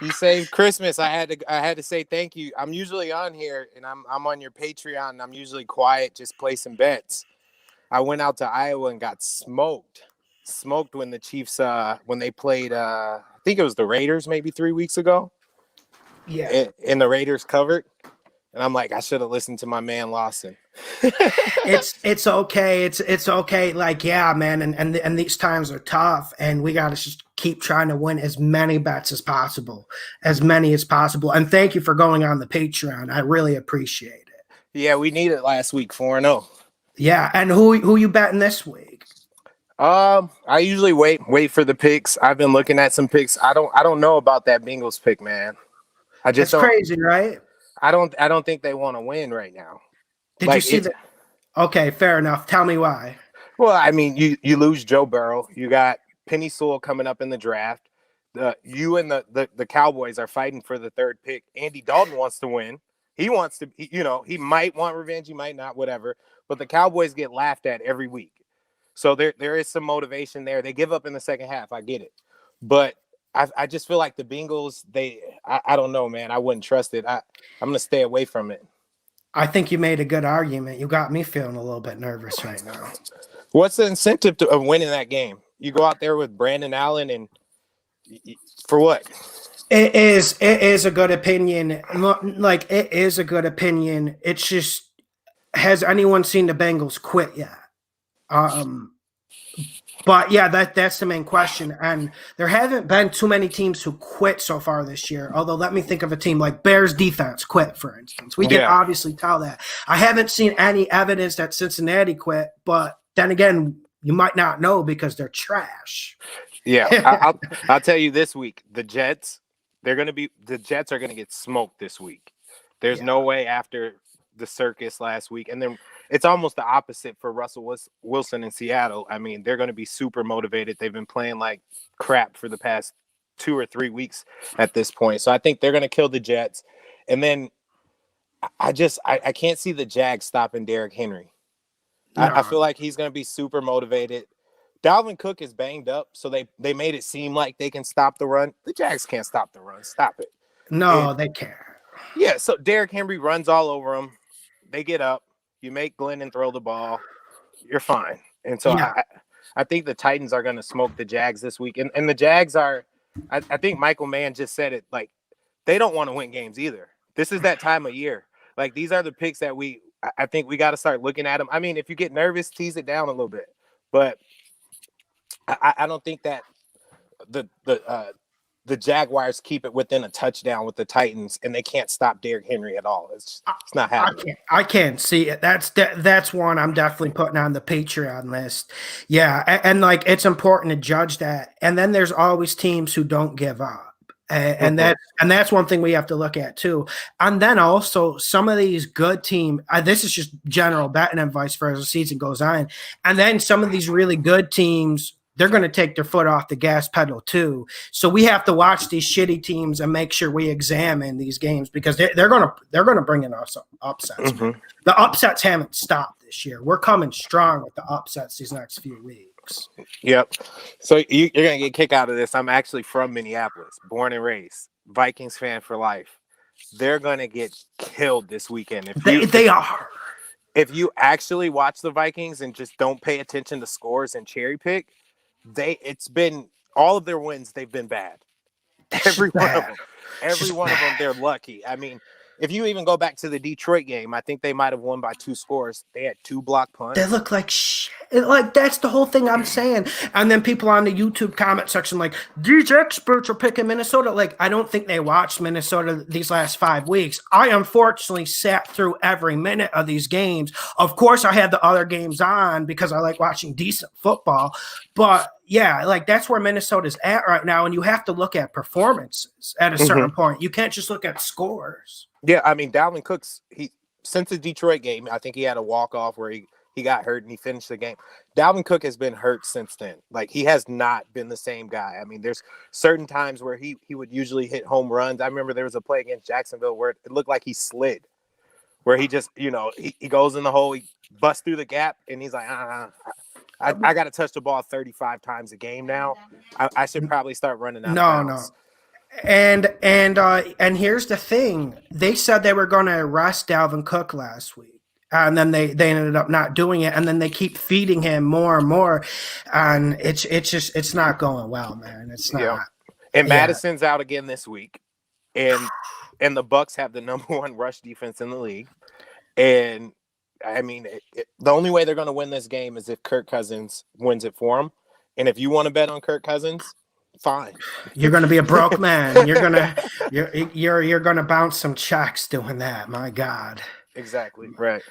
You saved Christmas. I had to say thank you. I'm usually on here and I'm on your Patreon and I'm usually quiet, just placing bets. I went out to Iowa and got smoked when the Chiefs when they played I think it was the Raiders maybe 3 weeks ago. Yeah. And the Raiders covered. And I'm like, I should have listened to my man Lawson. It's okay. It's okay. Like, yeah, man. And these times are tough, and we got to just keep trying to win as many bets as possible. And thank you for going on the Patreon. I really appreciate it. Yeah, we needed last week 4-0. Yeah, and who you betting this week? I usually wait for the picks. I've been looking at some picks. I don't know about that Bengals pick, man. It's crazy, right? I don't think they want to win right now. Did you see that? Okay, fair enough. Tell me why. Well, I mean, you lose Joe Burrow. You got Penny Sewell coming up in the draft. You and the Cowboys are fighting for the third pick. Andy Dalton wants to win. He wants to, he might want revenge. He might not, whatever. But the Cowboys get laughed at every week. So there is some motivation there. They give up in the second half. I get it. But I just feel like the Bengals, I don't know, man. I wouldn't trust it. I'm going to stay away from it. I think you made a good argument. You got me feeling a little bit nervous right now. What's the incentive of winning that game? You go out there with Brandon Allen and for what? It is a good opinion. Like, it is a good opinion. It's just, has anyone seen the Bengals quit yet? Um, but yeah, that's the main question. And there haven't been too many teams who quit so far this year. Although, let me think of a team like Bears defense quit, for instance. We can Yeah. obviously tell that. I haven't seen any evidence that Cincinnati quit, but then again, you might not know because they're trash. Yeah, I'll tell you this week, the Jets are going to get smoked this week. There's no way after the circus last week, and then it's almost the opposite for Russell Wilson in Seattle. I mean, they're going to be super motivated. They've been playing like crap for the past 2 or 3 weeks at this point, so I think they're going to kill the Jets. And then I can't see the Jags stopping Derrick Henry. No. I feel like he's going to be super motivated. Dalvin Cook is banged up, so they made it seem like they can stop the run. The Jags can't stop the run. Stop it. No, they can't. Yeah, so Derrick Henry runs all over them. They get up. You make Glennon throw the ball. You're fine. And so Yeah. I think the Titans are going to smoke the Jags this week. And the Jags are – I think Michael Mann just said it. Like, they don't want to win games either. This is that time of year. Like, these are the picks that I think we got to start looking at them. I mean, if you get nervous, tease it down a little bit. But – I don't think that the Jaguars keep it within a touchdown with the Titans, and they can't stop Derrick Henry at all. It's not happening. I can't see it. That's one I'm definitely putting on the Patreon list. Yeah, and like, it's important to judge that. And then there's always teams who don't give up. And that's one thing we have to look at too. And then also some of these good teams, this is just general betting advice for as the season goes on. And then some of these really good teams, they're going to take their foot off the gas pedal too. So we have to watch these shitty teams and make sure we examine these games, because they're going to bring in us upsets. Mm-hmm. The upsets haven't stopped this year. We're coming strong with the upsets these next few weeks. Yep. So you're going to get kicked out of this. I'm actually from Minneapolis, born and raised, Vikings fan for life. They're going to get killed this weekend. They are. If you actually watch the Vikings and just don't pay attention to scores and cherry pick, it's been all of their wins. They've been bad. Every one of them, they're lucky. I mean, if you even go back to the Detroit game, I think they might have won by 2 scores. They had 2 block punts. They look like shit. Like, that's the whole thing I'm saying. And then people on the YouTube comment section like, these experts are picking Minnesota. Like, I don't think they watched Minnesota these last 5 weeks. I unfortunately sat through every minute of these games. Of course, I had the other games on because I like watching decent football. But yeah, like, that's where Minnesota's at right now. And you have to look at performances at a certain point. You can't just look at scores. Yeah, I mean, Dalvin Cook's since the Detroit game, I think he had a walk-off where he got hurt and he finished the game. Dalvin Cook has been hurt since then. Like, he has not been the same guy. I mean, there's certain times where he would usually hit home runs. I remember there was a play against Jacksonville where it looked like he slid, where he just, he goes in the hole, he busts through the gap, and he's like, I got to touch the ball 35 times a game now. I should probably start running out of bounds. No. And here's the thing. They said they were going to arrest Dalvin Cook last week. And then they ended up not doing it. And then they keep feeding him more and more. And it's not going well, man. It's not. Yeah. And Madison's out again this week. And the Bucs have the number 1 rush defense in the league. And I mean, the only way they're going to win this game is if Kirk Cousins wins it for them. And if you want to bet on Kirk Cousins, fine. You're going to be a broke man. You're going to bounce some checks doing that. My God. Exactly. Right.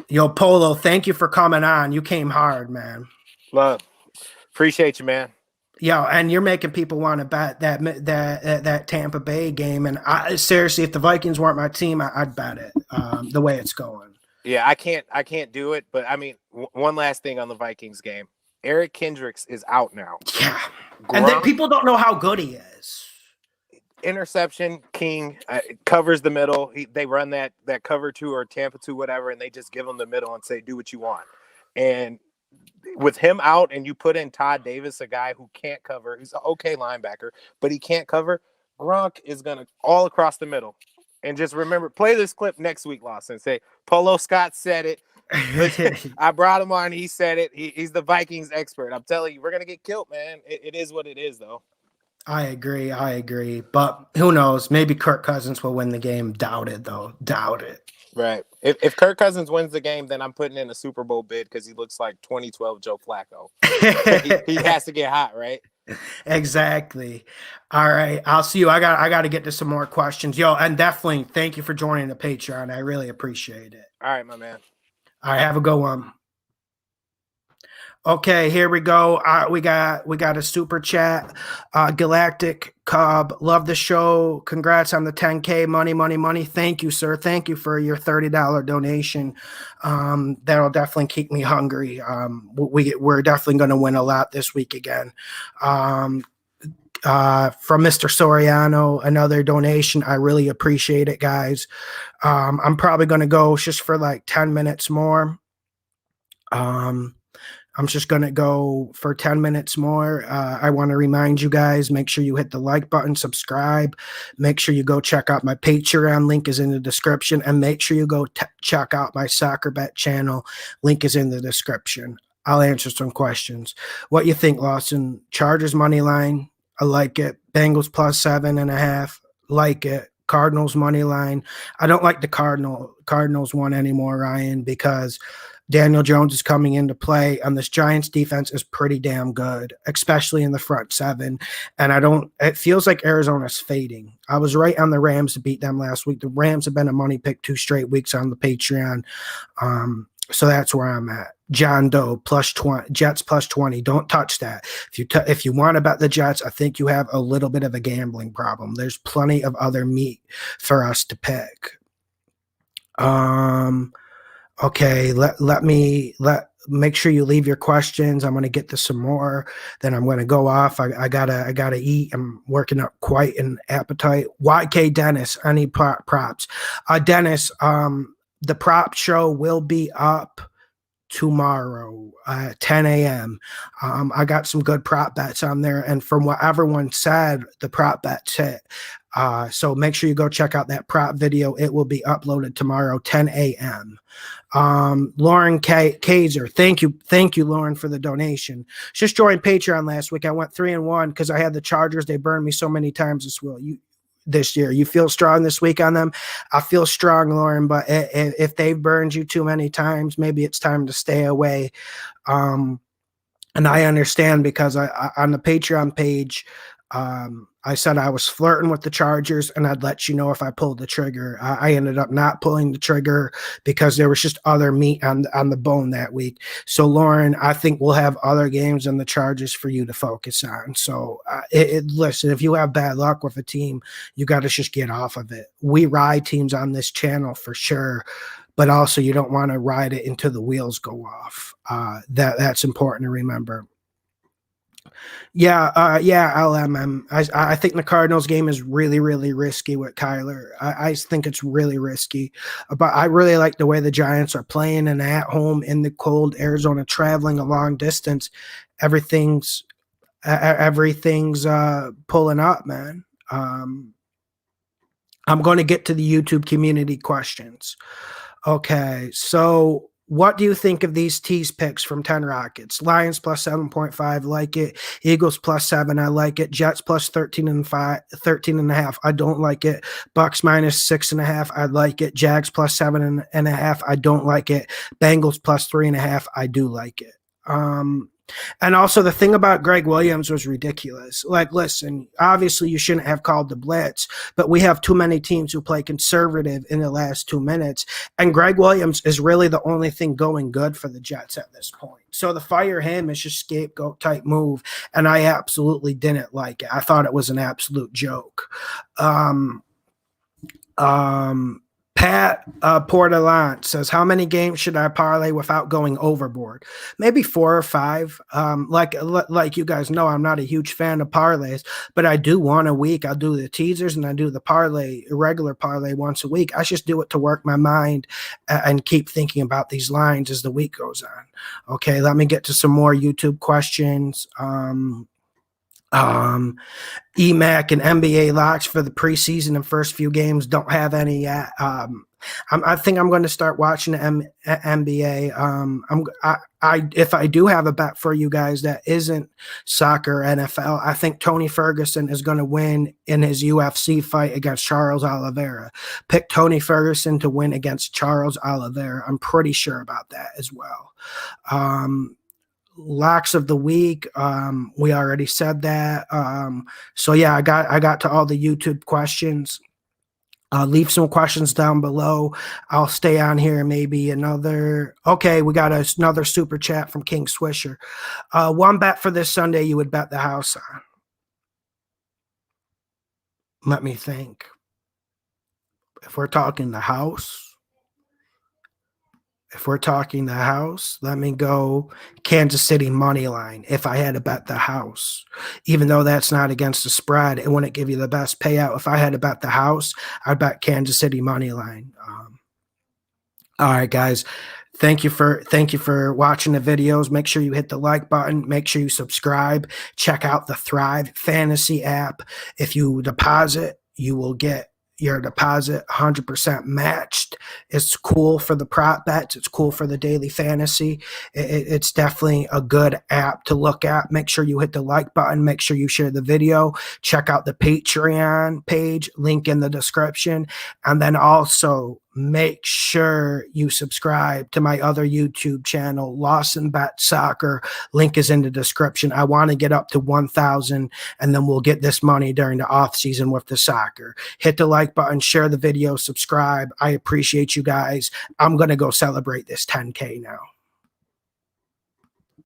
Yo, Polo, thank you for coming on. You came hard, man. Love. Appreciate you, man. Yo, and you're making people want to bet that Tampa Bay game. And seriously, if the Vikings weren't my team, I'd bet it the way it's going. Yeah, I can't do it. But I mean, one last thing on the Vikings game. Eric Kendricks is out now. Yeah. And then people don't know how good he is. Interception king, covers the middle. They run that cover 2 or Tampa 2, whatever, and they just give him the middle and say, do what you want. And with him out and you put in Todd Davis, a guy who can't cover, he's an okay linebacker, but he can't cover, Gronk is going to all across the middle. And just remember, play this clip next week, Lawson. Say, Polo Scott said it. I brought him on. He said it. He's the Vikings expert. I'm telling you, we're going to get killed, man. It is what it is, though. I agree. But who knows? Maybe Kirk Cousins will win the game. Doubt it, though. Doubt it. Right. If Kirk Cousins wins the game, then I'm putting in a Super Bowl bid because he looks like 2012 Joe Flacco. he has to get hot, right? Exactly. All right. I'll see you. I got to get to some more questions. Yo, and definitely thank you for joining the Patreon. I really appreciate it. All right, my man. All right. Have a good one. Okay, here we go. We got a super chat. Galactic Cub, love the show. Congrats on the 10K. Money. Thank you, sir. Thank you for your $30 donation. That'll definitely keep me hungry. We're definitely going to win a lot this week again. From Mr. Soriano, another donation. I really appreciate it, guys. I'm probably going to go just for like 10 minutes more. I'm just going to go for 10 minutes more. I want to remind you guys, make sure you hit the like button, subscribe. Make sure you go check out my Patreon. Link is in the description. And make sure you go check out my soccer bet channel. Link is in the description. I'll answer some questions. What you think, Lawson? Chargers money line. I like it. Bengals plus 7.5. Like it. Cardinals money line. I don't like the Cardinals one anymore, Ryan, because Daniel Jones is coming into play, and this Giants defense is pretty damn good, especially in the front seven. And it feels like Arizona's fading. I was right on the Rams to beat them last week. The Rams have been a money pick 2 straight weeks on the Patreon. So that's where I'm at. John Doe plus 20, Jets plus 20. Don't touch that. If you want to bet the Jets, I think you have a little bit of a gambling problem. There's plenty of other meat for us to pick. Okay, make sure you leave your questions. I'm going to get to some more. Then I'm going to go off. I gotta eat. I'm working up quite an appetite. YK Dennis, any props? Dennis, the prop show will be up tomorrow at 10 a.m. I got some good prop bets on there, and from what everyone said, the prop bets hit. So make sure you go check out that prop video. It will be uploaded tomorrow, 10 a.m. Lauren Kaiser, thank you, Lauren, for the donation. Just joined Patreon last week. I went 3-1 because I had the Chargers. They burned me so many times this year. You feel strong this week on them? I feel strong, Lauren, but if they've burned you too many times, maybe it's time to stay away. And I understand because I on the Patreon page, I said I was flirting with the Chargers and I'd let you know if I pulled the trigger. I ended up not pulling the trigger because there was just other meat on the bone that week. So, Lauren, I think we'll have other games than the Chargers for you to focus on. So, listen, if you have bad luck with a team, you got to just get off of it. We ride teams on this channel for sure, but also you don't want to ride it until the wheels go off. That's important to remember. Yeah, LMM. I think the Cardinals game is really, really risky with Kyler. I think it's really risky, but I really like the way the Giants are playing and at home in the cold Arizona, traveling a long distance. Everything's pulling up, man. I'm going to get to the YouTube community questions. Okay, so what do you think of these tease picks from 10 Rockets? Lions plus 7.5, like it. Eagles plus 7, I like it. Jets plus 13.5, I don't like it. Bucks minus 6.5, I like it. Jags plus 7.5, I don't like it. Bengals plus 3.5, I do like it. And also the thing about Greg Williams was ridiculous. Like, listen, obviously you shouldn't have called the blitz, but we have too many teams who play conservative in the last 2 minutes. And Greg Williams is really the only thing going good for the Jets at this point. So to fire him is just scapegoat type move. And I absolutely didn't like it. I thought it was an absolute joke. Pat Portalant says, how many games should I parlay without going overboard? Maybe 4 or 5. Like you guys know, I'm not a huge fan of parlays, but I do one a week. I'll do the teasers and I do the regular parlay once a week. I just do it to work my mind and keep thinking about these lines as the week goes on. Okay, let me get to some more YouTube questions. EMAC and NBA locks for the preseason and first few games don't have any yet. I think I'm going to start watching the NBA. If I do have a bet for you guys that isn't soccer NFL, I think Tony Ferguson is going to win in his UFC fight against Charles Oliveira. Pick Tony Ferguson to win against Charles Oliveira. I'm pretty sure about that as well. Locks of the week. We already said that. So yeah, I got to all the YouTube questions. Leave some questions down below. I'll stay on here maybe another. Okay, we got another super chat from King Swisher. One bet for this Sunday you would bet the house on. Let me think. If we're talking the house. If we're talking the house, let me go Kansas City money line. If I had to bet the house, even though that's not against the spread, it wouldn't give you the best payout. If I had to bet the house, I'd bet Kansas City money line. All right, guys. Thank you for watching the videos. Make sure you hit the like button. Make sure you subscribe. Check out the Thrive Fantasy app. If you deposit, you will get your deposit 100% matched. It's cool for the prop bets. It's cool for the daily fantasy. It's definitely a good app to look at. Make sure you hit the like button. Make sure you share the video. Check out the Patreon page, link in the description. And then also make sure you subscribe to my other YouTube channel, Lawson Bet Soccer. Link is in the description. I want to get up to 1,000, and then we'll get this money during the off season with the soccer. Hit the like button, share the video, subscribe. I appreciate you guys. I'm going to go celebrate this 10K now.